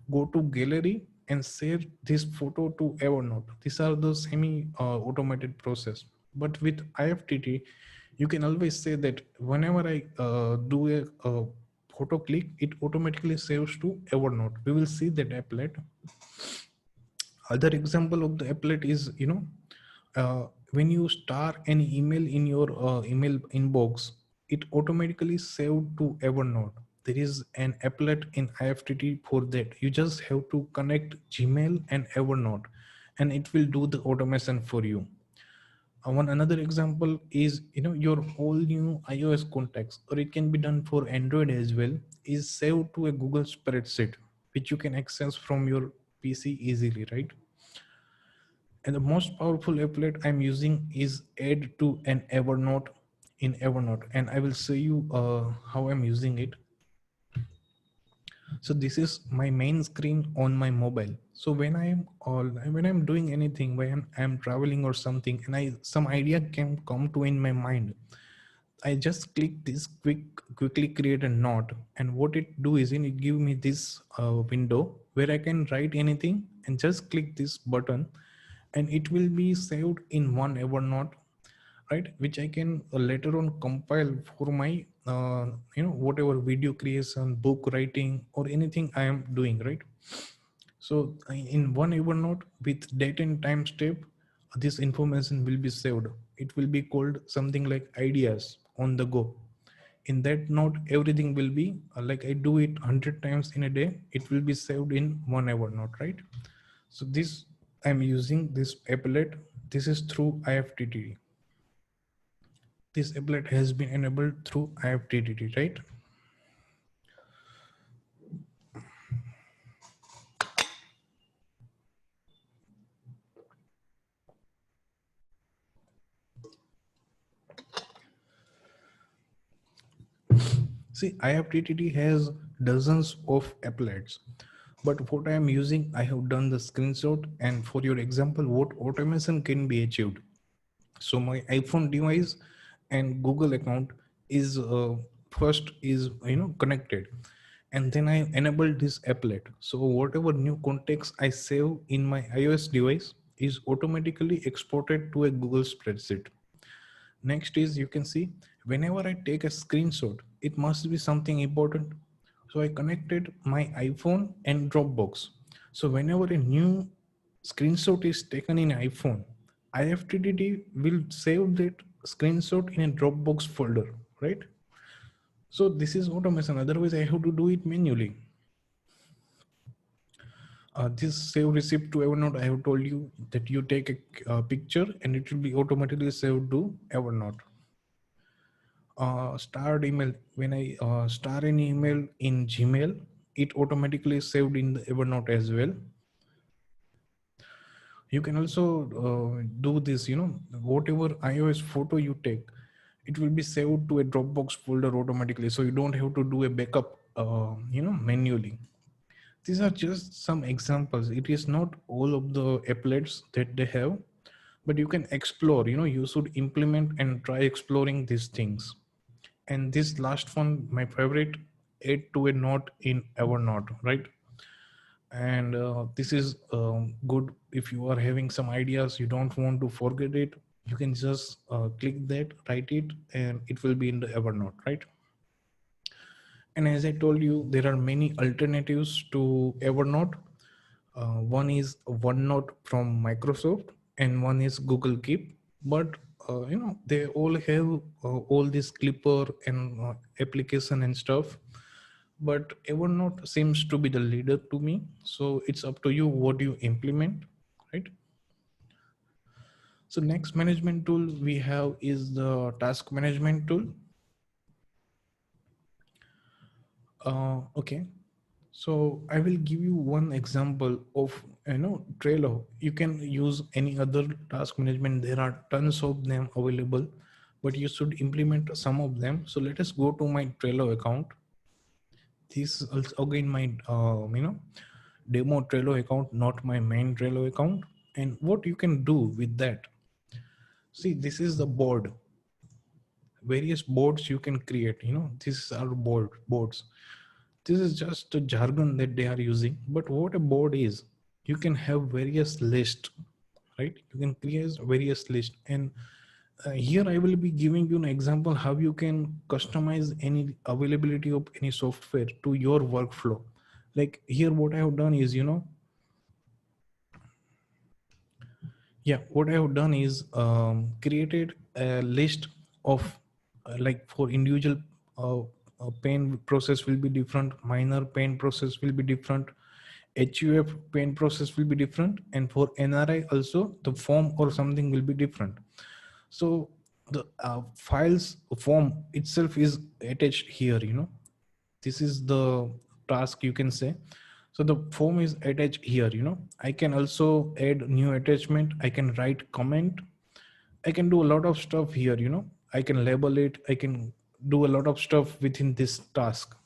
go to gallery and save this photo to Evernote. These are the semi automated process. But with IFTT, you can always say that whenever I do a photo click, it automatically saves to Evernote. We will see that applet. Other example of the applet is, you know, when you star an email in your email inbox, it automatically saved to Evernote. There is an applet in IFTT for that. You just have to connect Gmail and Evernote, and it will do the automation for you. One another example is, you know, your whole new iOS contacts, or it can be done for Android as well, is saved to a Google spreadsheet, which you can access from your PC easily, right? And the most powerful applet I'm using is add to an Evernote in Evernote, and I will show you how I'm using it. So this is my main screen on my mobile. So when I'm doing anything, when I'm traveling or something, and I some idea can come to in my mind, I just click this quickly create a note, and what it do is it give me this window where I can write anything and just click this button, and it will be saved in one Evernote, right? Which I can later on compile for my you know, whatever video creation, book writing, or anything I am doing, right? So in one Evernote with date and time step, this information will be saved. It will be called something like ideas on the go. In that note, everything will be like I do it 100 times in a day. It will be saved in one Evernote, right? So this I'm using this applet. This is through IFTTT. This applet has been enabled through IFTTT, right? See, IFTTT has dozens of applets, but what I am using, I have done the screenshot, and for your example, what automation can be achieved. So my iPhone device and Google account is first is, you know, connected, and then I enable this applet. So whatever new context I save in my iOS device is automatically exported to a Google spreadsheet. Next is, you can see whenever I take a screenshot, it must be something important. So I connected my iPhone and Dropbox. So whenever a new screenshot is taken in iPhone, IFTTT will save that screenshot in a Dropbox folder, right? So this is automation. Otherwise, I have to do it manually. This save receipt to Evernote, I have told you that you take a picture and it will be automatically saved to Evernote. Starred email, when I star an email in Gmail, it automatically saved in the Evernote as well. You can also do this, whatever iOS photo you take, it will be saved to a Dropbox folder automatically, so you don't have to do a backup manually. These are just some examples. It is not all of the applets that they have, but you can explore, you should implement and try exploring these things. And this last one, my favorite, add to a note in Evernote, right? And this is good if you are having some ideas, you don't want to forget it, you can just click that, write it, and it will be in the Evernote, right? And as I told you, there are many alternatives to Evernote. One is OneNote from Microsoft, and one is Google Keep. But they all have all this Clipper and application and stuff. But Evernote seems to be the leader to me. So it's up to you what you implement, right? So next management tool we have is the task management tool. Okay. So I will give you one example of Trello. You can use any other task management. There are tons of them available, but you should implement some of them. So let us go to my Trello account. This is also again my demo Trello account, not my main Trello account. And what you can do with that? See, this is the board. Various boards you can create. These are boards. This is just a jargon that they are using, but what a board is, you can have various lists, right? You can create various lists, and here I will be giving you an example how you can customize any availability of any software to your workflow. Like here what I have done is what I have done is created a list of like for individual pain process will be different, minor pain process will be different, HUF pain process will be different, and for NRI also the form or something will be different. So the files form itself is attached here. This is the task, you can say. So the form is attached here. I can also add new attachment, I can write comment, I can do a lot of stuff here. I can label it, I can do a lot of stuff within this task.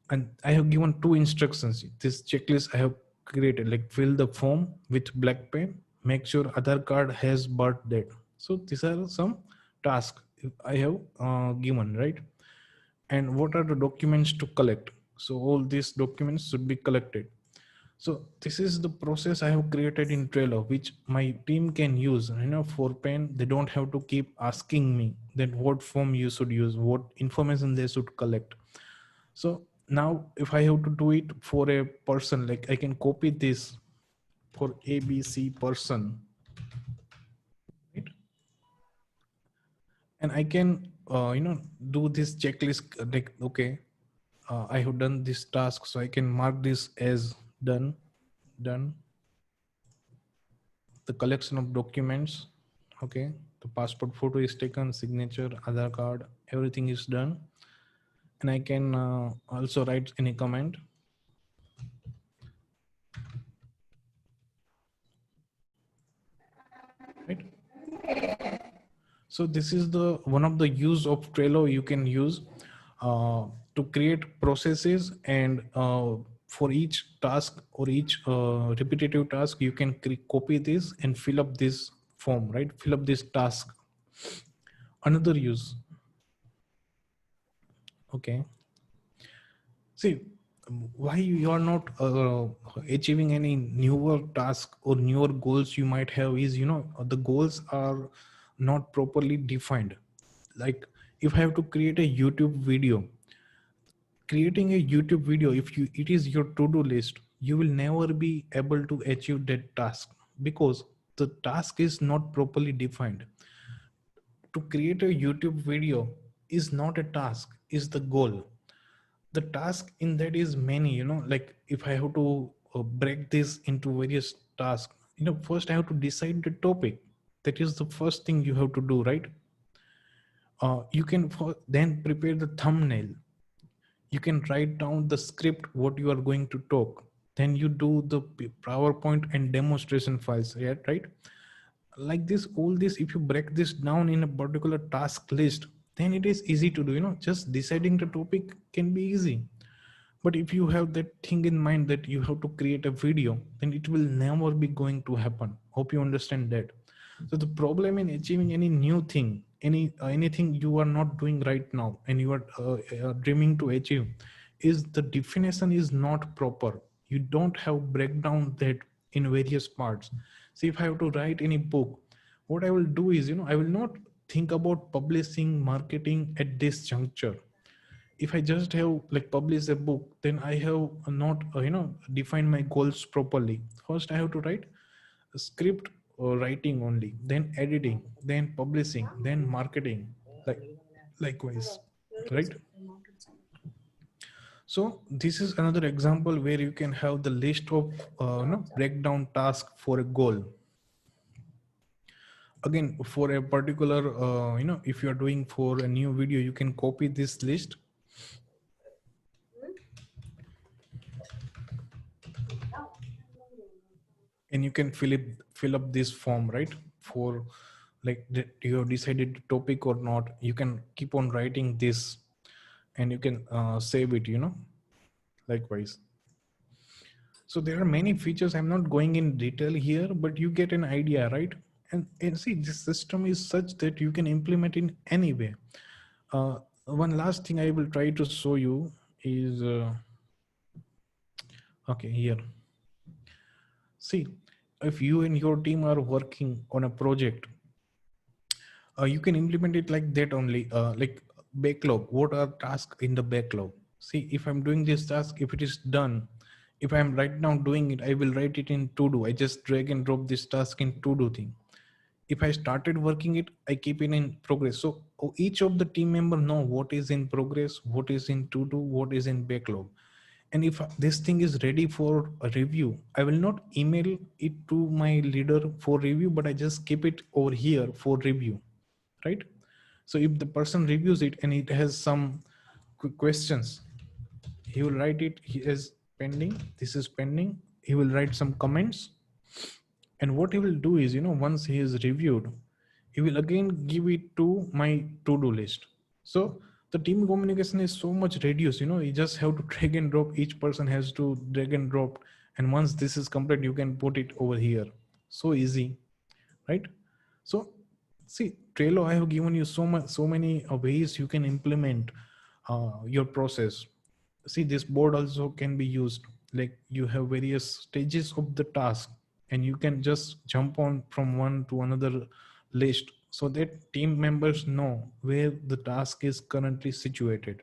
And I have given two instructions. This checklist I have created, like fill the form with black pen, make sure Aadhaar card has birth date. So these are some tasks I have given, right? And what are the documents to collect? So all these documents should be collected. So this is the process I have created in Trello, which my team can use. For pen, they don't have to keep asking me that what form you should use, what information they should collect. So now if I have to do it for a person, like I can copy this for ABC person, right? And I can, do this checklist like, okay, I have done this task, so I can mark this as done. The collection of documents, okay, the passport photo is taken, signature, Aadhaar card, everything is done. And I can also write any comment. Right. So this is the one of the use of Trello you can use to create processes, and for each task or each repetitive task, you can copy this and fill up this form, right? Fill up this task. Another use. Okay. See, why you are not achieving any newer task or newer goals you might have is, the goals are not properly defined. Like if I have to create a YouTube video, creating a YouTube video, if it is your to-do list, you will never be able to achieve that task because the task is not properly defined. To create a YouTube video is not a task, is the goal. The task in that is many, like if I have to break this into various tasks, first I have to decide the topic. That is the first thing you have to do, right? You can then prepare the thumbnail. You can write down the script what you are going to talk, then you do the PowerPoint and demonstration files, yeah, right? Like this, all this, if you break this down in a particular task list, then it is easy to do, just deciding the topic can be easy. But if you have that thing in mind that you have to create a video, then it will never be going to happen. Hope you understand that. So the problem in achieving any new thing, anything you are not doing right now and you are dreaming to achieve, is the definition is not proper. You don't have breakdown that in various parts. See, if I have to write any book, what I will do is, I will not think about publishing, marketing at this juncture. If I just have like publish a book, then I have not defined my goals properly. First I have to write a script or writing only, then editing, then publishing, then marketing, like likewise, right? So this is another example where you can have the list of breakdown task for a goal. Again, for a particular if you are doing for a new video, you can copy this list and you can fill up this form, right? For like that you have decided the topic or not, you can keep on writing this and you can save it, likewise. So there are many features. I'm not going in detail here, but you get an idea, right? And see, this system is such that you can implement in any way. One last thing I will try to show you is okay, here. See, if you and your team are working on a project, you can implement it like that only, like backlog. What are tasks in the backlog? See, if I'm doing this task, if it is done, if I'm right now doing it, I will write it in to do. I just drag and drop this task in to do thing. If I started working it, I keep it in progress. So each of the team member know what is in progress, what is in to do, what is in backlog. And if this thing is ready for a review, I will not email it to my leader for review, but I just keep it over here for review, right? So if the person reviews it and it has some questions, he will write it, he is pending, this is pending, he will write some comments. And what he will do is, once he is reviewed, he will again give it to my to-do list. So the team communication is so much reduced, you just have to drag and drop. Each person has to drag and drop. And once this is complete, you can put it over here. So easy, right? So see, Trello, I have given you so many ways you can implement your process. See, this board also can be used. Like you have various stages of the task and you can just jump on from one to another list so that team members know where the task is currently situated.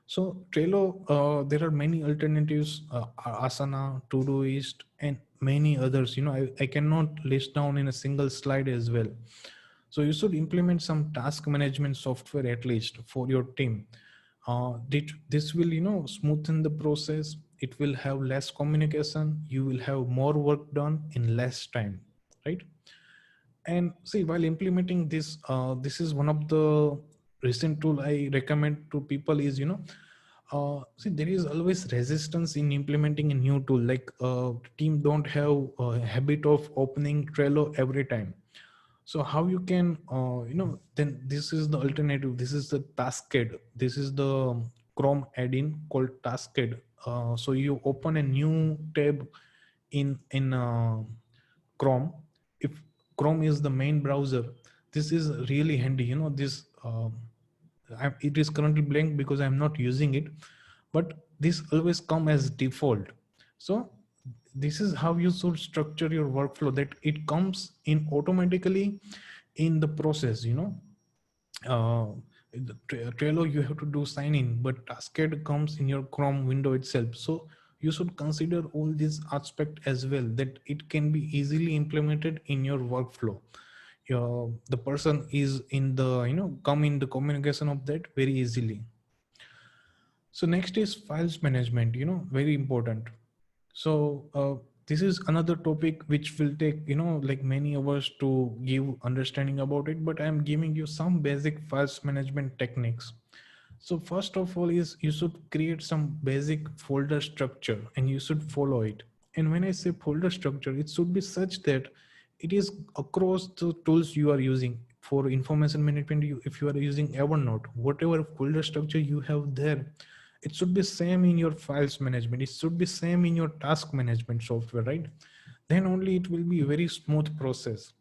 So Trello, there are many alternatives, Asana, Todoist, and many others. I cannot list down in a single slide as well. So you should implement some task management software at least for your team. This will, smoothen the process. It will have less communication. You will have more work done in less time, right? And see, while implementing this, this is one of the recent tool I recommend to people is, see, there is always resistance in implementing a new tool. Like team don't have a habit of opening Trello every time. So how you can, then this is the alternative. This is the Taskade. This is the Chrome add-in called Taskade. So you open a new tab in Chrome. If Chrome is the main browser, this is really handy. This it is currently blank because I'm not using it, but this always come as default. So this is how you should structure your workflow, that it comes in automatically in the process. In the Trello you have to do sign in, but Taskade comes in your Chrome window itself. So you should consider all these aspect as well, that it can be easily implemented in your workflow. The person is in the come in the communication of that very easily. So next is files management, very important. So this is another topic which will take like many hours to give understanding about it, but I'm giving you some basic files management techniques. So first of all is you should create some basic folder structure and you should follow it. And when I say folder structure, it should be such that it is across the tools you are using. For information management, if you are using Evernote, whatever folder structure you have there, it should be same in your files management. It should be same in your task management software, right? Then only it will be a very smooth process.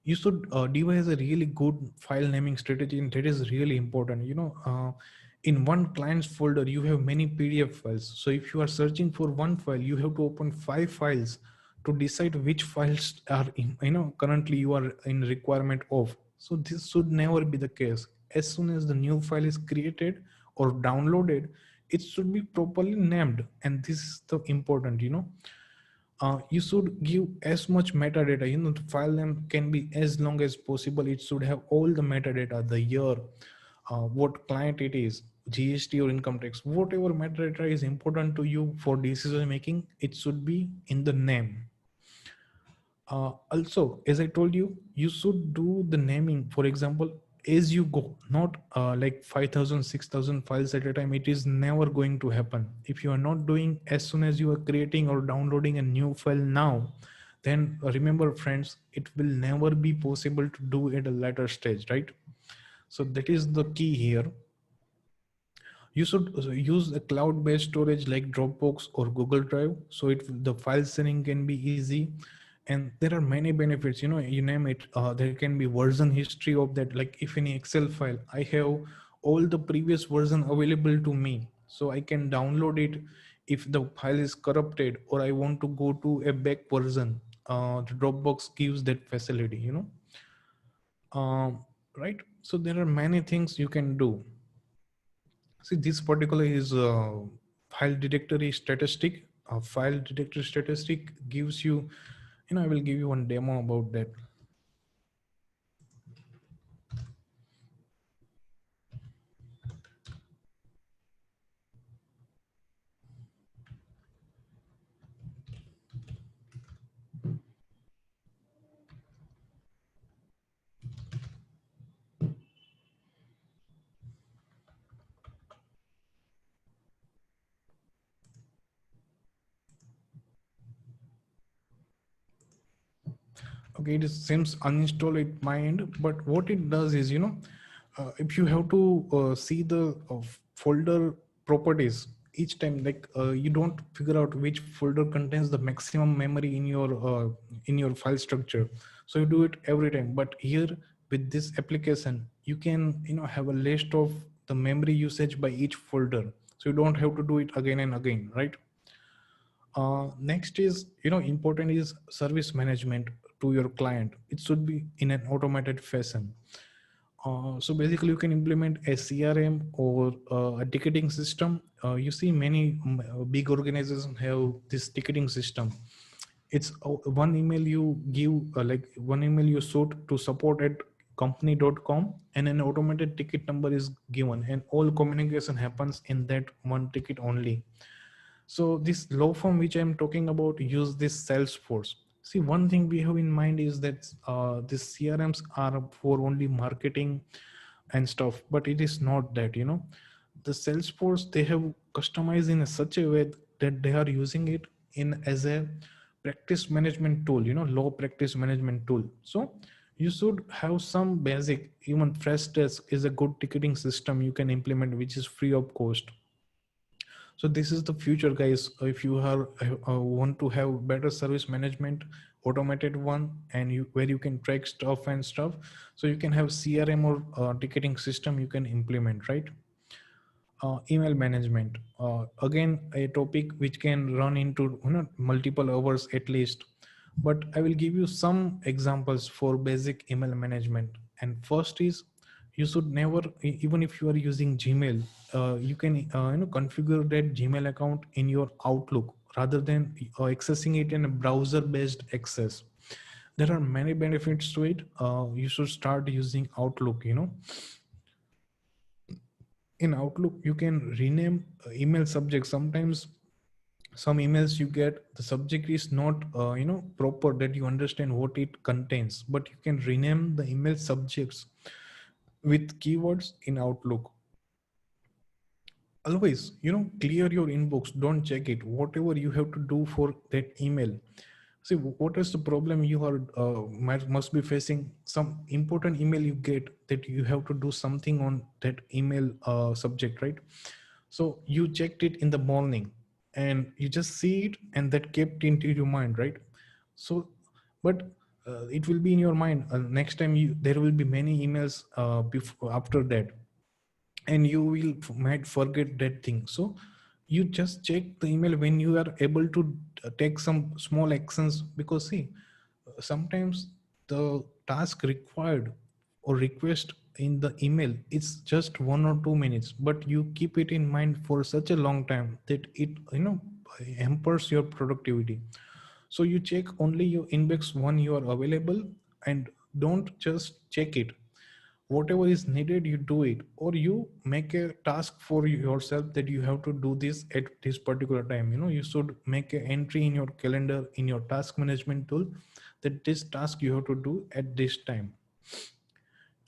You should devise a really good file naming strategy, and that is really important. In one client's folder you have many PDF files, so if you are searching for one file, you have to open 5 files to decide which files are in, currently you are in requirement of. So this should never be the case. As soon as the new file is created or downloaded, it should be properly named, and this is the important. You should give as much metadata. The file name can be as long as possible. It should have all the metadata, the year, what client it is, GST or income tax, whatever metadata is important to you for decision making, it should be in the name. Also, as I told you, you should do the naming, for example, as you go, not like 5,000, 6,000 files at a time. It is never going to happen. If you are not doing as soon as you are creating or downloading a new file now, then remember friends, it will never be possible to do at a later stage, right? So that is the key here. You should use a cloud-based storage like Dropbox or Google Drive, so the file sharing can be easy. And there are many benefits, you name it. There can be version history of that. Like if in Excel file I have all the previous version available to me, so I can download it if the file is corrupted or I want to go to a back version. The Dropbox gives that facility, right? So there are many things you can do. See, this particular is file directory statistic. A file directory statistic gives you, I will give you one demo about that. Okay, it seems uninstalled at my end, but what it does is, if you have to see the folder properties each time, like you don't figure out which folder contains the maximum memory in your file structure, so you do it every time. But here with this application, you can have a list of the memory usage by each folder, so you don't have to do it again and again, right? Next is, important is service management to your client. It should be in an automated fashion. So basically you can implement a CRM or a ticketing system. You see many big organizations have this ticketing system. It's one email you give, like one email you shoot to support at company.com, and an automated ticket number is given, and all communication happens in that one ticket only. So this law firm which I'm talking about use this Salesforce. See, one thing we have in mind is that these CRMs are for only marketing and stuff, but it is not that. The Salesforce, they have customized in such a way that they are using it in as a practice management tool, law practice management tool. So you should have some basic, even Freshdesk is a good ticketing system you can implement, which is free of cost. So this is the future, guys. If you are want to have better service management, automated one, and where you can track stuff and stuff, so you can have CRM or ticketing system you can implement, right? Email management, again a topic which can run into multiple hours at least, but I will give you some examples for basic email management. And first is, you should never, even if you are using Gmail, you can configure that Gmail account in your Outlook rather than accessing it in a browser based access. There are many benefits to it. You should start using Outlook. In Outlook you can rename email subject. Sometimes some emails you get, the subject is not proper, that you understand what it contains, but you can rename the email subjects with keywords in Outlook. always, clear your inbox, don't check it. Whatever you have to do for that email, see what is the problem you are must be facing. Some important email you get that you have to do something on that email subject, right? So you checked it in the morning and you just see it and that kept into your mind, right? So but it will be in your mind next time you there will be many emails before after that, and you will might forget that thing. So you just check the email when you are able to take some small actions, because see, sometimes the task required or request in the email it's just 1 or 2 minutes, but you keep it in mind for such a long time that it hampers your productivity. So you check only your inbox when you are available, and don't just check it. Whatever is needed you do it, or you make a task for yourself that you have to do this at this particular time. You should make an entry in your calendar in your task management tool that this task you have to do at this time.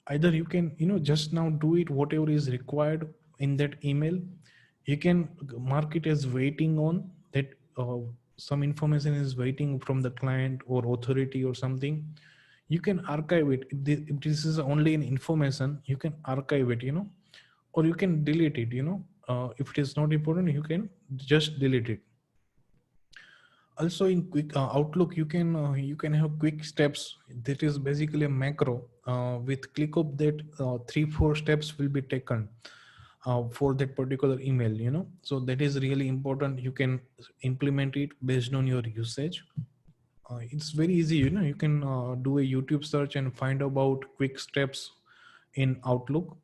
Either you can just now do it whatever is required in that email. You can mark it as waiting on that, some information is waiting from the client or authority or something. You can archive it. If this is only an information, you can archive it, or you can delete it. If it is not important, you can just delete it. Also in quick outlook, you can have quick steps. That is basically a macro. With ClickUp, that 3-4 steps will be taken for that particular email. So that is really important. You can implement it based on your usage. It's very easy. You can do a YouTube search and find about quick steps in Outlook.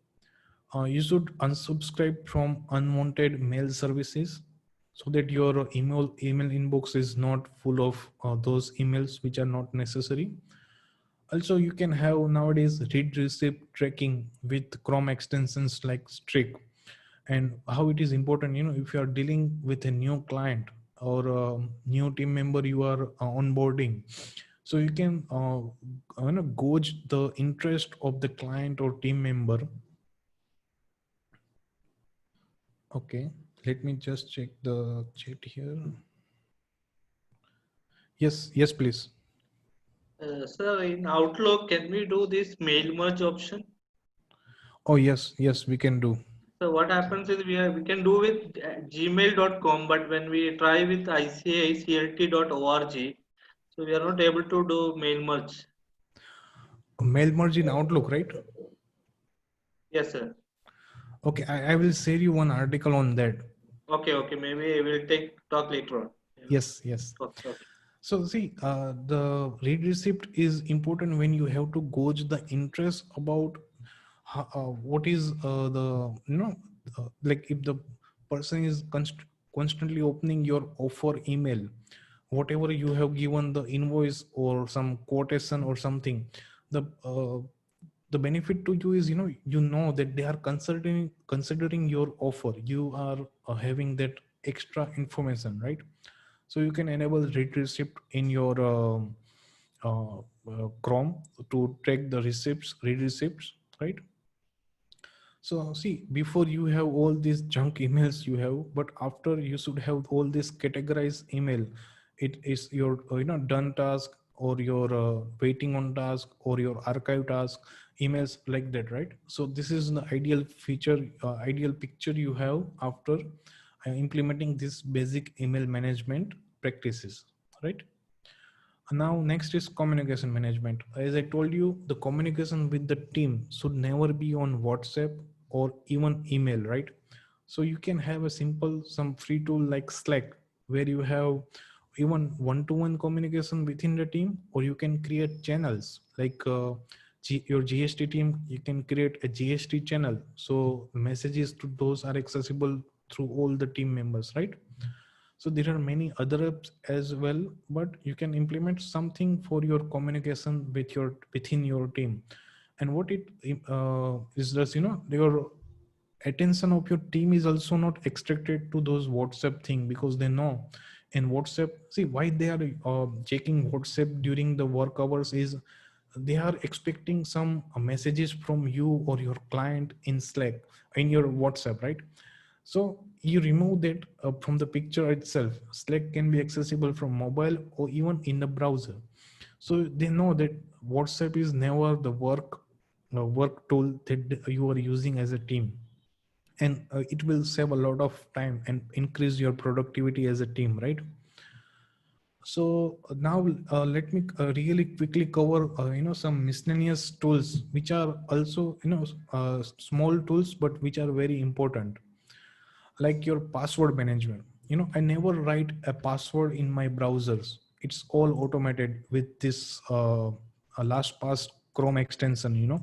You should unsubscribe from unwanted mail services so that your email inbox is not full of those emails which are not necessary. Also, you can have nowadays read receipt tracking with Chrome extensions like Strict. And how it is important, if you are dealing with a new client or a new team member you are onboarding, so you can gauge the interest of the client or team member. Okay, let me just check the chat here. Yes, please. Sir, in Outlook, can we do this mail merge option? Oh, yes, we can do. So what happens is we can do with gmail.com, but when we try with ICAI so we are not able to do mail merge. Mail merge in Outlook, right? Yes, sir. Okay, I will share you one article on that. Okay. Maybe we'll talk later on. Yes. Okay. So see, the read receipt is important when you have to gauge the interest about what is the like if the person is constantly opening your offer email, whatever you have given the invoice or some quotation or something, the benefit to you is that they are considering your offer. You are having that extra information, right? So you can enable read receipt in your Chrome to track the read receipts, right? So see, before you have all these junk emails you have, but after you should have all this categorized email. It is your done task or your waiting on task or your archive task emails like that, right? So this is the ideal feature, ideal picture you have after implementing this basic email management practices, right? Now, next is communication management. As I told you, the communication with the team should never be on WhatsApp or even email, right? So you can have a simple, some free tool like Slack, where you have even one-to-one communication within the team, or you can create channels like your GST team. You can create a GST channel, so messages to those are accessible through all the team members, right? So there are many other apps as well, but you can implement something for your communication within your team. And what it is just, your attention of your team is also not extracted to those WhatsApp thing, because they know in WhatsApp, see why they are checking WhatsApp during the work hours is they are expecting some messages from you or your client in Slack, in your WhatsApp, right? So you remove that from the picture itself. Slack can be accessible from mobile or even in the browser. So they know that WhatsApp is never the work tool that you are using as a team, and it will save a lot of time and increase your productivity as a team, right? So now let me really quickly cover some miscellaneous tools which are also small tools but which are very important, like your password management. I never write a password in my browsers. It's all automated with this LastPass Chrome extension.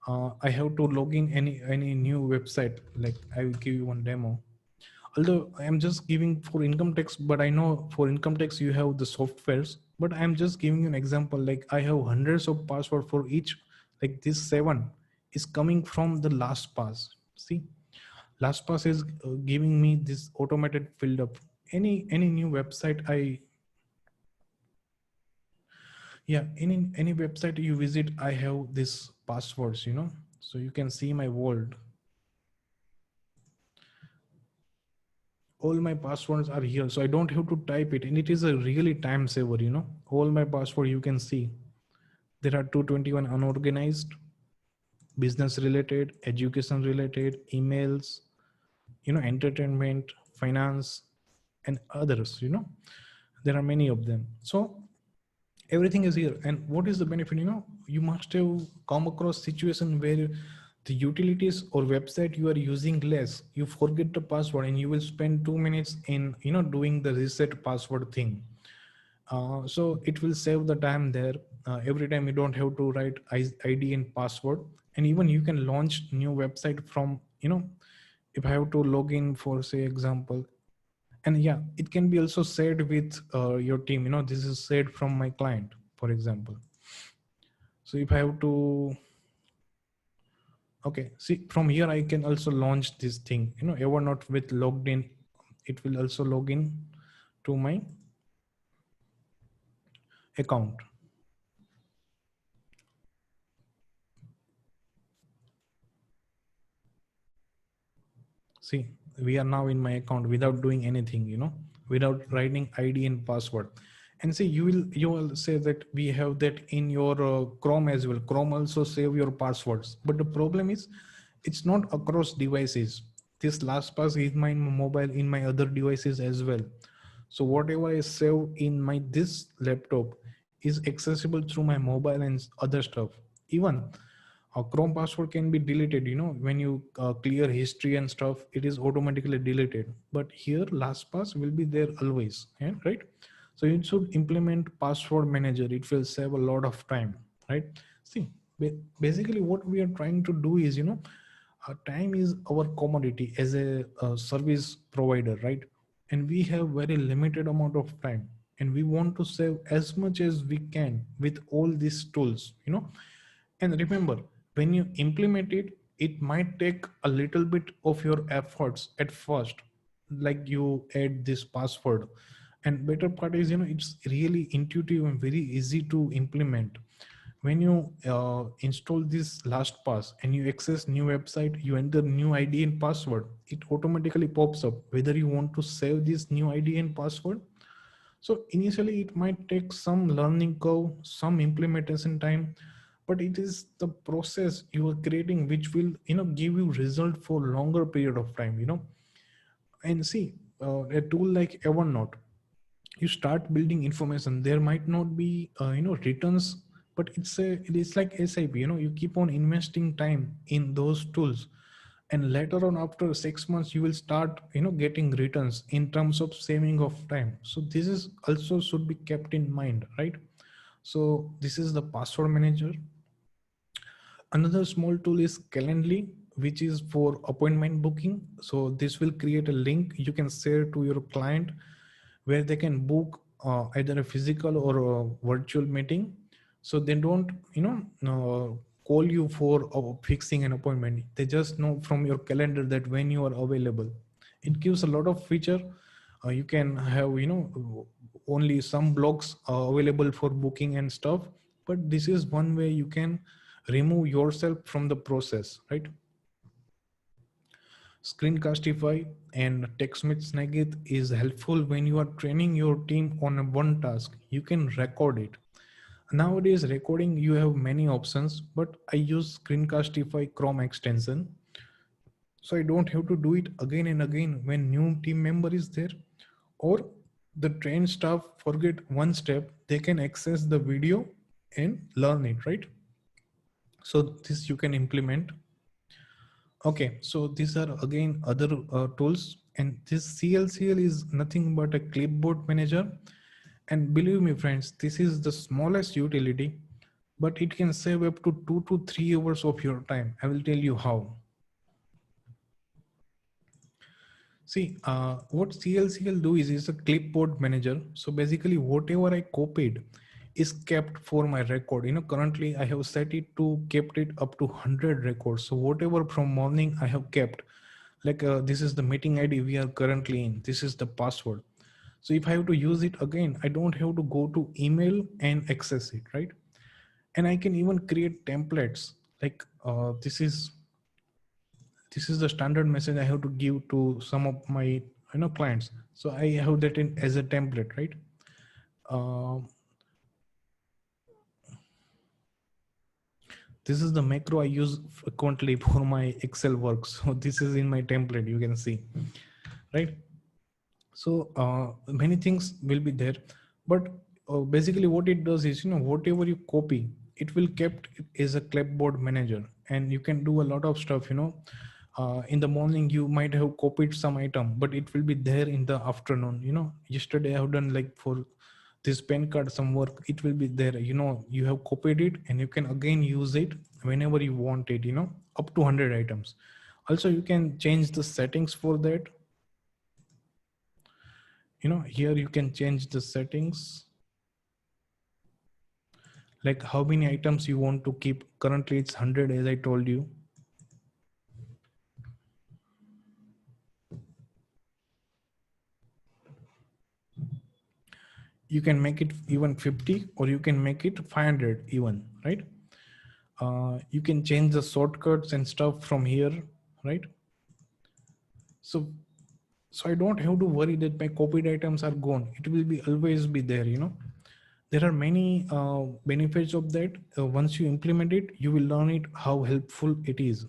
I have to log in any new website. Like, I will give you one demo. Although I am just giving for income tax, but I know for income tax you have the softwares, but I am just giving you an example. Like, I have hundreds of password for each. Like, this 7 is coming from the LastPass. See, LastPass is giving me this automated filled up. Any new website any website you visit, I have this passwords. So you can see my world. All my passwords are here, so I don't have to type it, and it is a really time saver. All my password, you can see there are 221 unorganized, business related, education related, emails, entertainment, finance, and others. There are many of them. So everything is here. And what is the benefit? You must have come across situation where the utilities or website you are using less, you forget the password, and you will spend 2 minutes in doing the reset password thing. So it will save the time there. Every time you don't have to write ID and password. And even you can launch new website from, if I have to log in for, say, example. And yeah, it can be also shared with your team. This is shared from my client, for example. So if I have to, okay, see, from here I can also launch this thing. Evernote with logged in, it will also log in to my account. See, we are now in my account without doing anything, without writing ID and password. And see, you will say that we have that in your Chrome as well. Chrome also save your passwords, but the problem is it's not across devices. This LastPass is my mobile, in my other devices as well. So whatever I save in my this laptop is accessible through my mobile and other stuff. Even a Chrome password can be deleted. When you clear history and stuff, it is automatically deleted. But here, LastPass will be there always, yeah, right? So you should implement password manager. It will save a lot of time, right? See, basically what we are trying to do is, time is our commodity as a service provider, right? And we have very limited amount of time, and we want to save as much as we can with all these tools. And remember, when you implement it, it might take a little bit of your efforts at first, like you add this password. And better part is, it's really intuitive and very easy to implement. When you install this LastPass and you access new website, you enter new ID and password, it automatically pops up whether you want to save this new ID and password. So initially it might take some learning curve, some implementation time, but it is the process you are creating which will give you result for longer period of time. And see, a tool like Evernote, you start building information, there might not be returns, but it is like SIP. You keep on investing time in those tools, and later on, after 6 months, you will start getting returns in terms of saving of time. So this is also should be kept in mind, right? So this is the password manager. Another small tool is Calendly, which is for appointment booking. So this will create a link you can share to your client where they can book either a physical or a virtual meeting. So they don't, call you for fixing an appointment. They just know from your calendar that when you are available. It gives a lot of feature. You can have, only some blocks available for booking and stuff, but this is one way you can remove yourself from the process, right? Screencastify and TechSmith is helpful when you are training your team on a one task. You can record it. Nowadays, recording you have many options, but I use Screencastify Chrome extension, so I don't have to do it again and again when new team member is there, or the trained staff forget one step. They can access the video and learn it, right? So this you can implement. Okay, so these are again other tools, and this CLCL is nothing but a clipboard manager. And believe me, friends, this is the smallest utility, but it can save up to 2 to 3 hours of your time. I will tell you how. See, what CLCL do is a clipboard manager. So basically, whatever I copied is kept for my record. Currently I have set it to kept it up to 100 records. So whatever from morning I have kept, like this is the meeting ID we are currently in. This is the password. So if I have to use it again, I don't have to go to email and access it, right? And I can even create templates. Like this is the standard message I have to give to some of my clients. So I have that in as a template, right? Uh, this is the macro I use frequently for my Excel work. So this is in my template, you can see, right? So many things will be there, but basically what it does is, whatever you copy, it will kept as a clipboard manager, and you can do a lot of stuff. In the morning you might have copied some item, but it will be there in the afternoon. Yesterday I have done like for this pen card some work, it will be there. You have copied it and you can again use it whenever you want it, up to 100 items. Also you can change the settings for that. Here you can change the settings, like how many items you want to keep. Currently it's 100, as I told you. You can make it even 50, or you can make it 500 even, right? You can change the shortcuts and stuff from here, right? So I don't have to worry that my copied items are gone. It will be always be there. There are many benefits of that. Once you implement it, you will learn it how helpful it is.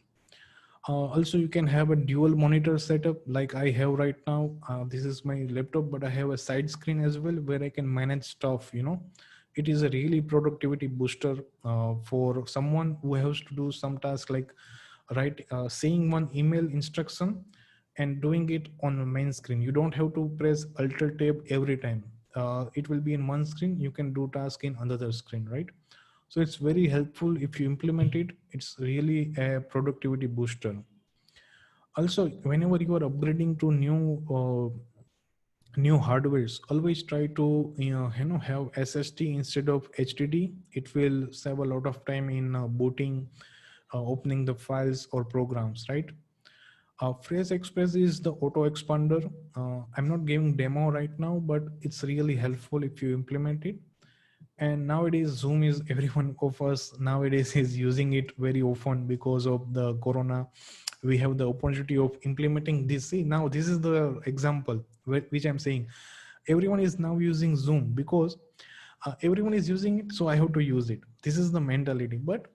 Also, you can have a dual monitor setup like I have right now. This is my laptop, but I have a side screen as well where I can manage stuff. It is a really productivity booster for someone who has to do some task like seeing one email instruction and doing it on the main screen. You don't have to press Alt Tab every time. It will be in one screen. You can do task in another screen, right? So it's very helpful if you implement it. It's really a productivity booster. Also, whenever you are upgrading to new hardwares, always try to have SSD instead of HDD. It will save a lot of time in booting, opening the files or programs, right? Phrase Express is the auto expander. I'm not giving demo right now, but it's really helpful if you implement it. And nowadays Zoom is everyone of us nowadays is using it very often because of the corona. We have the opportunity of implementing this. See, now this is the example which I'm saying. Everyone is now using Zoom because everyone is using it, so I have to use it. This is the mentality. But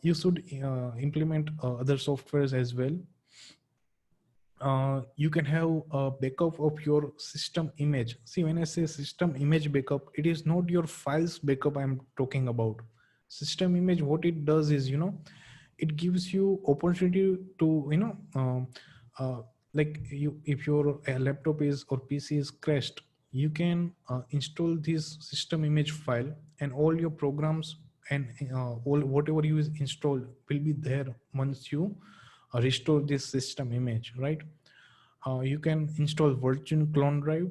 you should implement other softwares as well. You can have a backup of your system image. See, when I say system image backup, it is not your files backup I'm talking about. System image, what it does is, it gives you opportunity to, like you, if your laptop is or PC is crashed, you can install this system image file, and all your programs and all whatever you install will be there once you restore this system image, right? You can install virtual clone drive.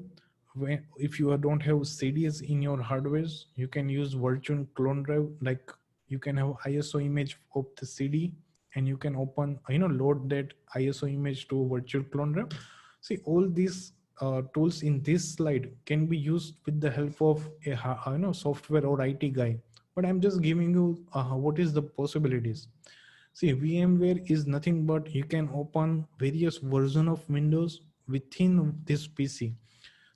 If you don't have CDs in your hardwares, you can use virtual clone drive. Like you can have ISO image of the CD, and you can open, load that ISO image to virtual clone drive. See, all these tools in this slide can be used with the help of a software or IT guy. But I'm just giving you what is the possibilities. See, VMware is nothing but you can open various version of Windows within this PC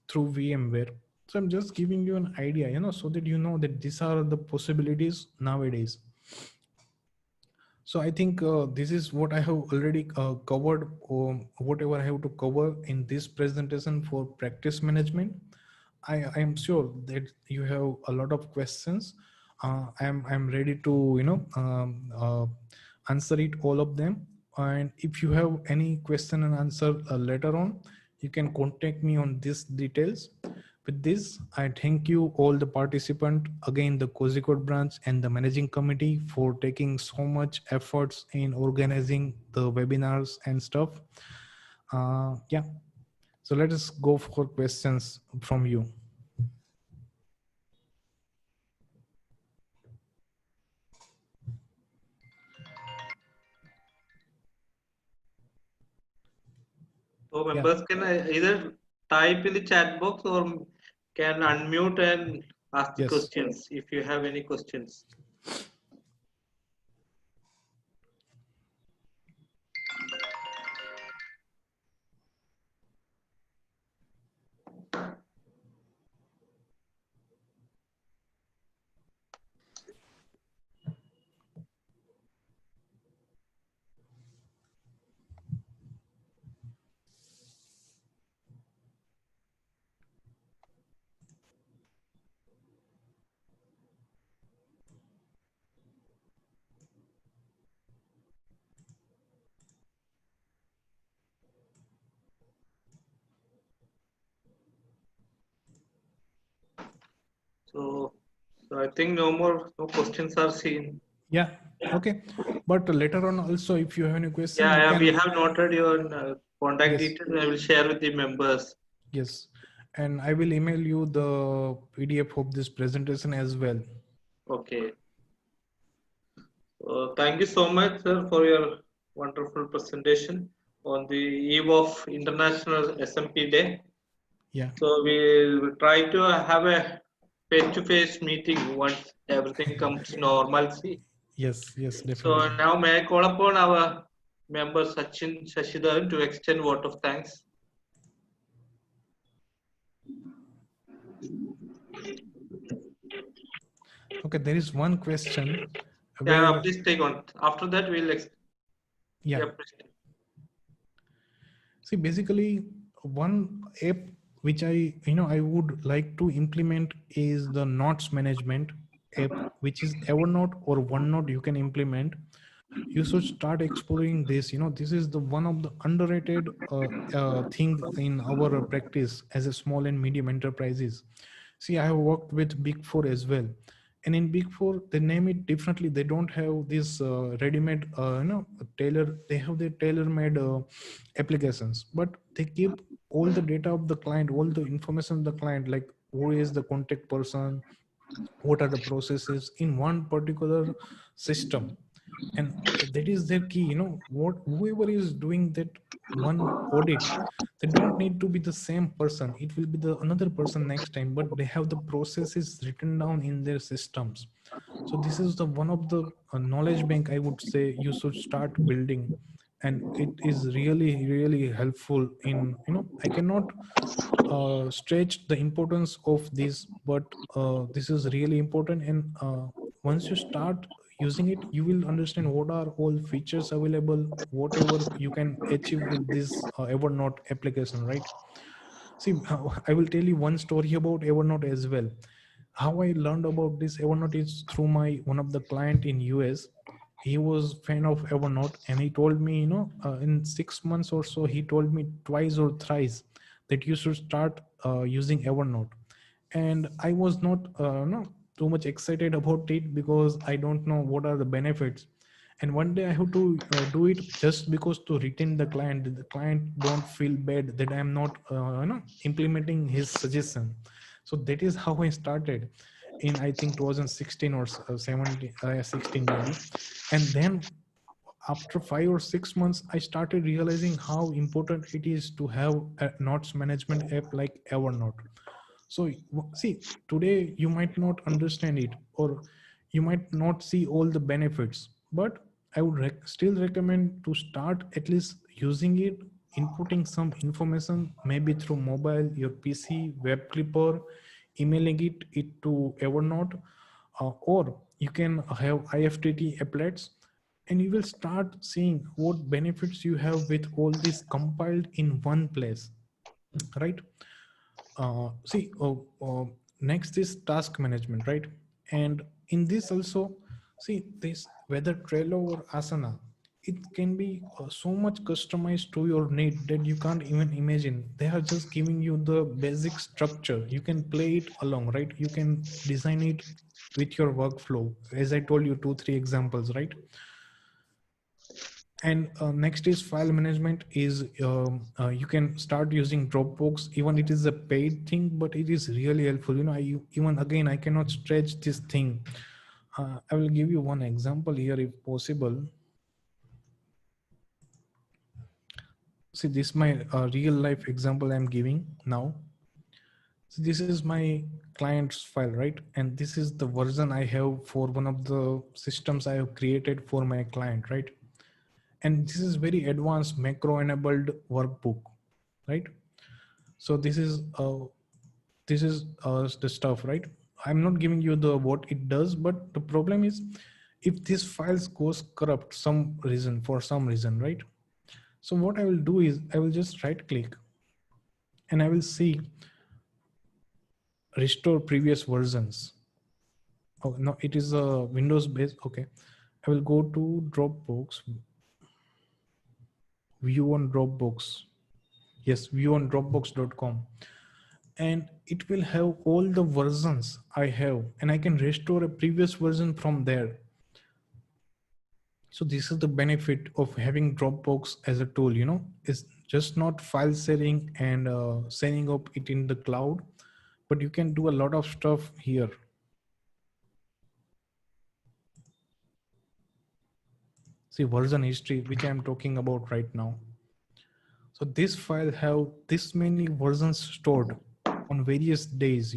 through VMware. So I'm just giving you an idea, so that you know that these are the possibilities nowadays. So I think this is what I have already covered, whatever I have to cover in this presentation for practice management. I am sure that you have a lot of questions. I'm ready to answer it, all of them. And if you have any question and answer later on, you can contact me on these details. With this, I thank you all the participant, again the Kozhikode branch and the managing committee for taking so much efforts in organizing the webinars and stuff. Yeah, so let us go for questions from you. So members can either type in the chat box or can unmute and ask the Yes. questions if you have any questions. So I think no questions are seen. Yeah. Okay. But later on also, if you have any question, you Yeah, can. we have noted your contact Yes. details. I will share with the members. Yes. And I will email you the PDF of this presentation as well. Okay. Thank you so much, sir, for your wonderful presentation on the eve of International SMP Day. Yeah. So we will try to have a face-to-face meeting once everything comes to normalcy. Yes. Yes. So Definitely. now may I call upon our member Sachin Shashidharan to extend vote of thanks. Okay. There is one question Yeah, where. please take on. After that, we'll Yeah. please. See, basically, one app which I would like to implement is the notes management app, which is Evernote or OneNote you can implement. You should start exploring this. This is the one of the underrated thing in our practice as a small and medium enterprises. See, I have worked with Big Four as well, and in Big Four they name it differently. They don't have this ready-made tailor. They have their tailor-made applications, but they keep all the data of the client, all the information of the client, like who is the contact person, what are the processes in one particular system. And that is their key. What whoever is doing that one audit, they don't need to be the same person. It will be the another person next time, but they have the processes written down in their systems. So this is the one of the knowledge bank I would say you should start building. And it is really helpful in, I cannot stretch the importance of this, but this is really important. And once you start using it, you will understand what are all features available, whatever you can achieve with this Evernote application, right? See, I will tell you one story about Evernote as well. How I learned about this Evernote is through my one of the client in US. He was fan of Evernote, and he told me, in 6 months or so, he told me twice or thrice that you should start using Evernote. And I was not no too much excited about it because I don't know what are the benefits. And one day I have to do it just because to retain the client don't feel bad that I'm not implementing his suggestion. So that is how I started in, I think, 2016 or 17 16 maybe. And then after 5 or 6 months, I started realizing how important it is to have a notes management app like Evernote. So see, today you might not understand it, or you might not see all the benefits, but I would still recommend to start at least using it, inputting some information, maybe through mobile, your PC, web clipper, emailing it to Evernote, or you can have IFTT applets, and you will start seeing what benefits you have with all this compiled in one place, right? See, next is task management, right? And in this also, see this, whether Trello or Asana, it can be so much customized to your need that you can't even imagine. They are just giving you the basic structure. You can play it along, right? You can design it with your workflow, as I told you, 2 3 examples, right? And next is file management is you can start using Dropbox. Even it is a paid thing, but it is really helpful. Even again, I cannot stretch this thing. I will give you one example here if possible. See, this is my real life example I'm giving now. So this is my client's file, right? And this is the version I have for one of the systems I have created for my client, right? And this is very advanced macro enabled workbook, right? So this is the stuff, right? I'm not giving you the what it does, but the problem is if this files goes corrupt for some reason, right? So what I will do is I will just right click and I will see restore previous versions. Oh no, it is a Windows based. Okay, I will go to Dropbox, view on Dropbox. Yes, view on dropbox.com, and it will have all the versions I have, and I can restore a previous version from there. So this is the benefit of having Dropbox as a tool. It's just not file sharing and sending up it in the cloud, but you can do a lot of stuff here. See, version history, which I'm talking about right now. So this file have this many versions stored on various days,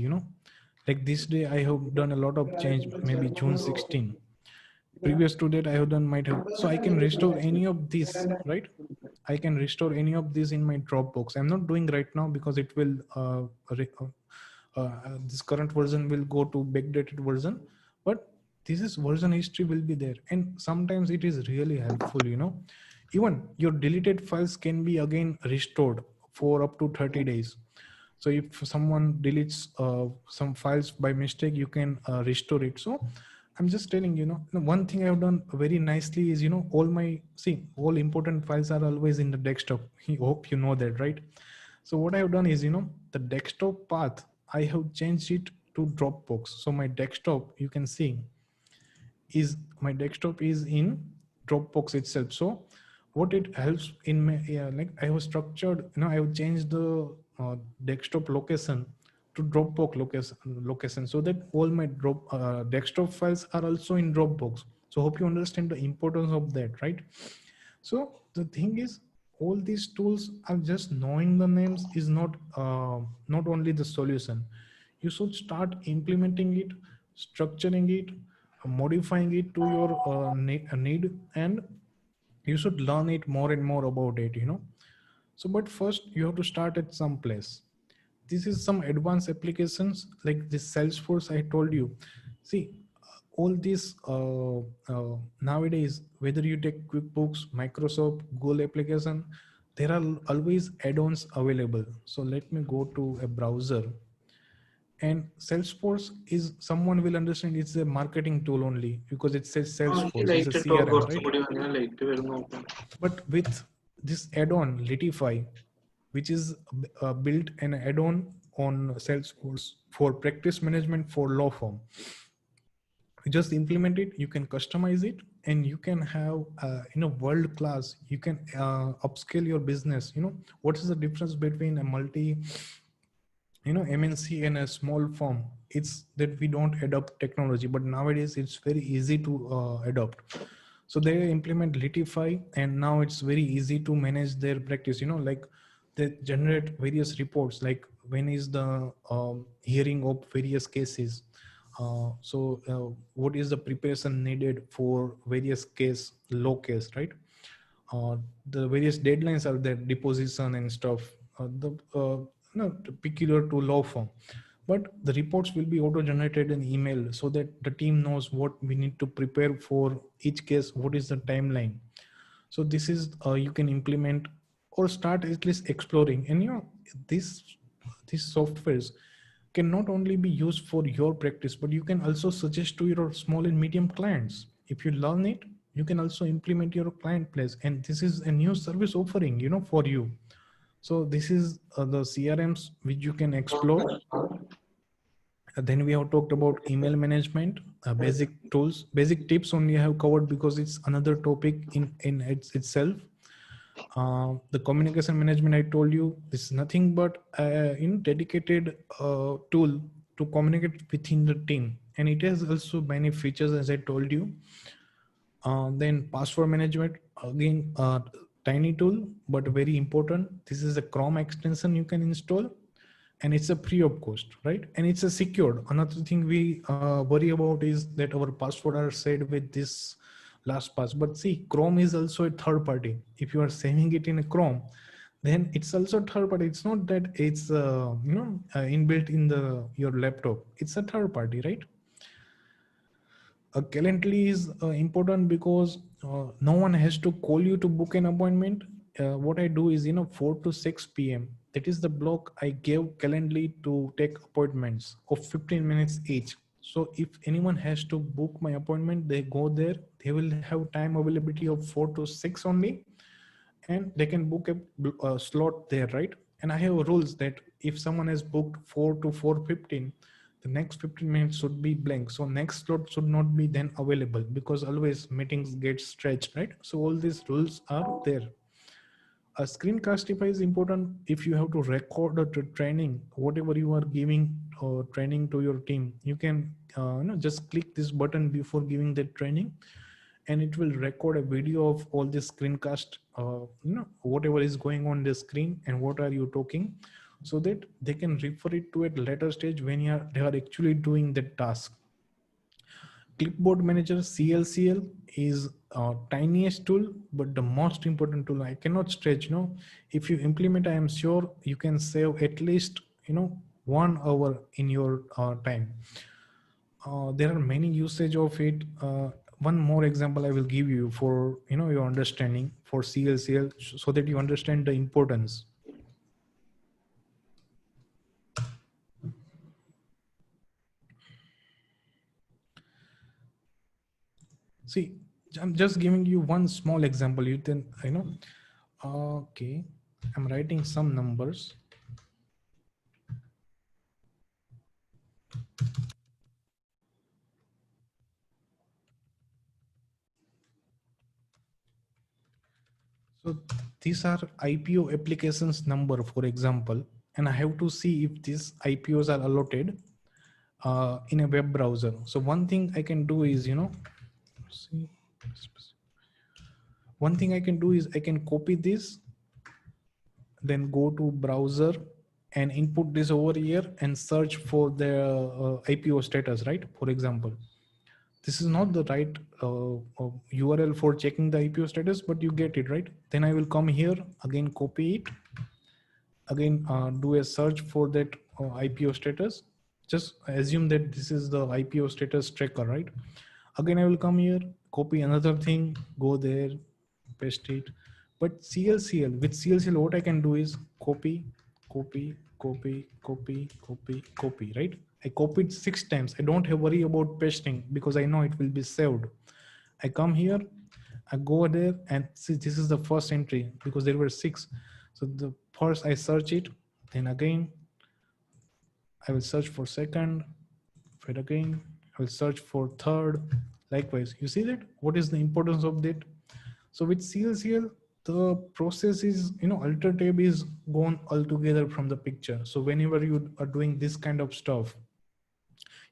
like this day I have done a lot of change, maybe June 16. Previous to that I have done might have, so I can restore any of this, right? I can restore any of this in my Dropbox. I'm not doing right now because it will this current version will go to backdated version, but this is version history will be there, and sometimes it is really helpful. Even your deleted files can be again restored for up to 30 days. So if someone deletes some files by mistake, you can restore it. So I'm just telling one thing I've done very nicely is all important files are always in the desktop. I hope you know that, right? So what I've done is the desktop path I have changed it to Dropbox. So my desktop, you can see, is my desktop is in Dropbox itself. So what it helps in my like I have structured, I have changed the desktop location to Dropbox location so that all my desktop files are also in Dropbox. So hope you understand the importance of that, right? So the thing is, all these tools are just knowing the names is not only the solution. You should start implementing it, structuring it, modifying it to your need, and you should learn it more and more about it. So but first you have to start at some place. This is some advanced applications like this Salesforce I told you. See, all these nowadays, whether you take QuickBooks, Microsoft, Google application, there are always add-ons available. So let me go to a browser, and Salesforce is, someone will understand, it's a marketing tool only because it says Salesforce, it's a CRM, right? But with this add-on Litify, which is built an add-on on Salesforce for practice management for law firm, you just implement it, you can customize it, and you can have world class, you can upscale your business. What is the difference between a multi MNC and a small firm? It's that we don't adopt technology, but nowadays it's very easy to adopt. So they implement Litify, and now it's very easy to manage their practice. Like they generate various reports, like when is the hearing of various cases, What is the preparation needed for various case, low case, right? The various deadlines are there, deposition and stuff, peculiar to law firm. But the reports will be auto-generated in email so that the team knows what we need to prepare for each case, what is the timeline. So this is you can implement or start at least exploring. And these softwares can not only be used for your practice, but you can also suggest to your small and medium clients. If you learn it, you can also implement your client place. And this is a new service offering, for you. So this is the CRMs which you can explore. Then we have talked about email management, basic tools, basic tips only I have covered because it's another topic in itself. The communication management, I told you, is nothing but dedicated tool to communicate within the team, and it has also many features as I told you. Then password management, again, tiny tool but very important. This is a Chrome extension you can install, and it's a free of cost, right? And it's a secured. Another thing we worry about is that our password are saved with this LastPass. But see, Chrome is also a third party. If you are saving it in a Chrome, then it's also third party. It's not that it's inbuilt in your laptop. It's a third party, right? Calendly is important because no one has to call you to book an appointment. What I do is 4 to 6 p.m. that is the block I gave Calendly to take appointments of 15 minutes each. So if anyone has to book my appointment, they go there, they will have time availability of 4 to 6 only, and they can book a slot there, right? And I have rules that if someone has booked 4 to 4:15, the next 15 minutes should be blank. So next slot should not be then available because always meetings get stretched, right? So all these rules are there. A screencastify is important if you have to record a training, whatever you are giving training to your team. You can just click this button before giving that training, and it will record a video of all this screencast, whatever is going on the screen and what are you talking, so that they can refer it to a later stage when they are actually doing the task. Clipboard Manager, CLCL, is tiniest tool, but the most important tool. I cannot stretch. If you implement, I am sure you can save at least 1 hour in your time. There are many usage of it. One more example I will give you for your understanding for CLCL, so that you understand the importance. See, I'm just giving you one small example. You can, okay, I'm writing some numbers. So these are IPO applications number, for example, and I have to see if these IPOs are allotted in a web browser. So one thing I can do is, see, one thing I can do is I can copy this, then go to browser and input this over here and search for the IPO status, right? For example, this is not the right URL for checking the IPO status, but you get it, right? Then I will come here again, copy it, again do a search for that IPO status. Just assume that this is the IPO status tracker, right? Again, I will come here, copy another thing, go there, paste it. But CLCL, with CLCL, what I can do is copy, copy, copy, copy, copy, copy, right? I copied 6 times. I don't have worry about pasting because I know it will be saved. I come here, I go there, and see, this is the first entry because there were 6. So the first I search it, then again, I will search for second, wait again, I will search for third, likewise. You see that? What is the importance of that? So with CLCL, the process is, alter tab is gone altogether from the picture. So whenever you are doing this kind of stuff,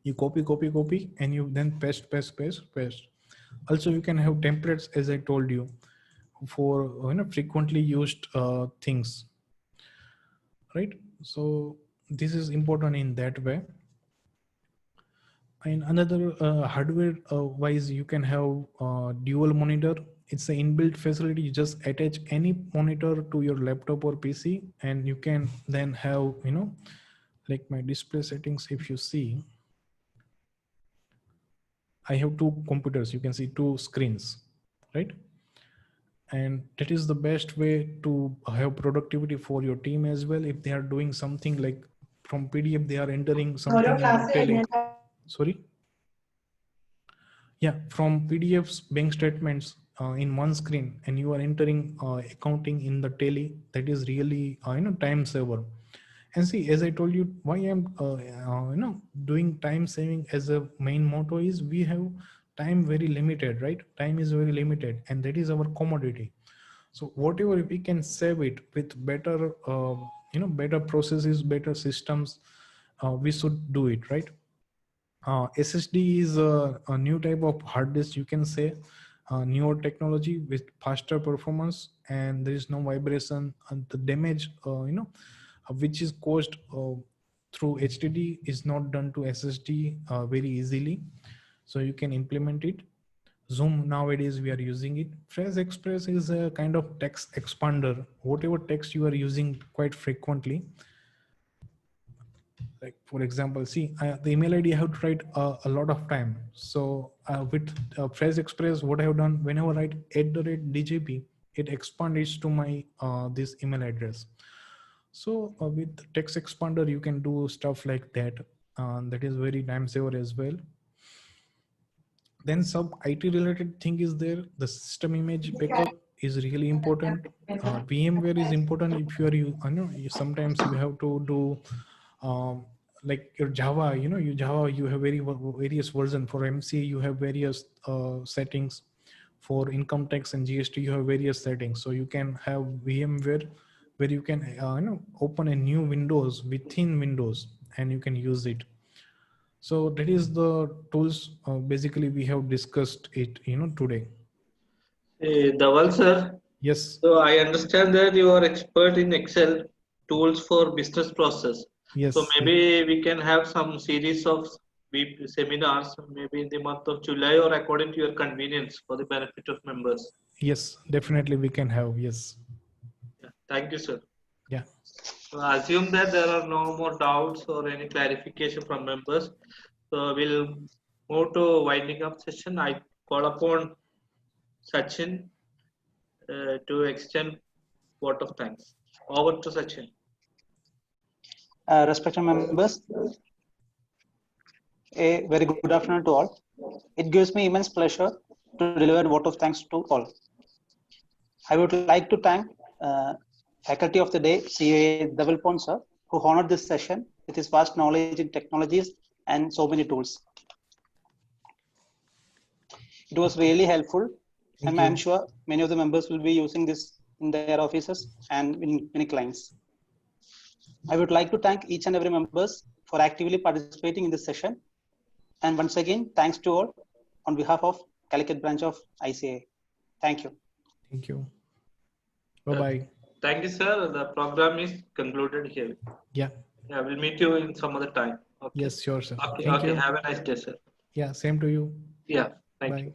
you copy, copy, copy, and you then paste, paste, paste, paste. Also, you can have templates, as I told you, for frequently used things, right? So this is important in that way. And another hardware wise, you can have dual monitor. It's an inbuilt facility. You just attach any monitor to your laptop or PC, and you can then have, like my display settings. If you see, I have two computers. You can see two screens, right? And that is the best way to have productivity for your team as well. If they are doing something like from PDF, they are entering something in tele. Sorry. Yeah, from PDFs, bank statements in one screen, and you are entering accounting in the tele. That is really time saver. And see, as I told you, why I'm doing time saving as a main motto is we have time very limited, right? Time is very limited, and that is our commodity. So whatever we can save it with better, better processes, better systems, we should do it, right? SSD is a new type of hard disk, you can say, newer technology with faster performance, and there is no vibration. And the damage, which is caused through HDD, is not done to SSD very easily. So you can implement it. Zoom nowadays we are using it. Phrase Express is a kind of text expander. Whatever text you are using quite frequently, like for example, see the email ID I have to write a lot of time. So with Phrase Express, what I have done, whenever I write @DJP, it expands to my this email address. So with text expander, you can do stuff like that. That is very time saver as well. Then some IT related thing is there. The system image backup is really important. VMware is important if you are sometimes you have to do like your Java, you Java, you have various version. For MC, you have various settings. For income tax and GST, you have various settings. So you can have VMware where you can open a new Windows within Windows, and you can use it. So that is the tools basically we have discussed it today. Hey, Dhaval sir, Yes. so I understand that you are expert in Excel tools for business process. So Yes. maybe we can have some series of seminars, maybe in the month of July or according to your convenience for the benefit of members. Yes, definitely we can have. Yes. Yeah. Thank you, sir. Yeah. So I assume that there are no more doubts or any clarification from members. So we'll move to winding up session. I call upon Sachin to extend vote of thanks. Over to Sachin. Respected members, a very good afternoon to all. It gives me immense pleasure to deliver a vote of thanks to all. I would like to thank faculty of the day, CA Dhaval Paun sir, who honored this session with his vast knowledge in technologies and so many tools. It was really helpful, and I'm sure many of the members will be using this in their offices and in many clients. I would like to thank each and every members for actively participating in this session. And once again, thanks to all on behalf of Calicut branch of ICAI. Thank you. Thank you. Bye-bye. Thank you, sir. The program is concluded here. Yeah. Yeah, we'll meet you in some other time. Okay. Yes, sure, sir. Okay, Thank okay. you. Have a nice day, sir. Yeah, same to you. Yeah, thank Bye. you.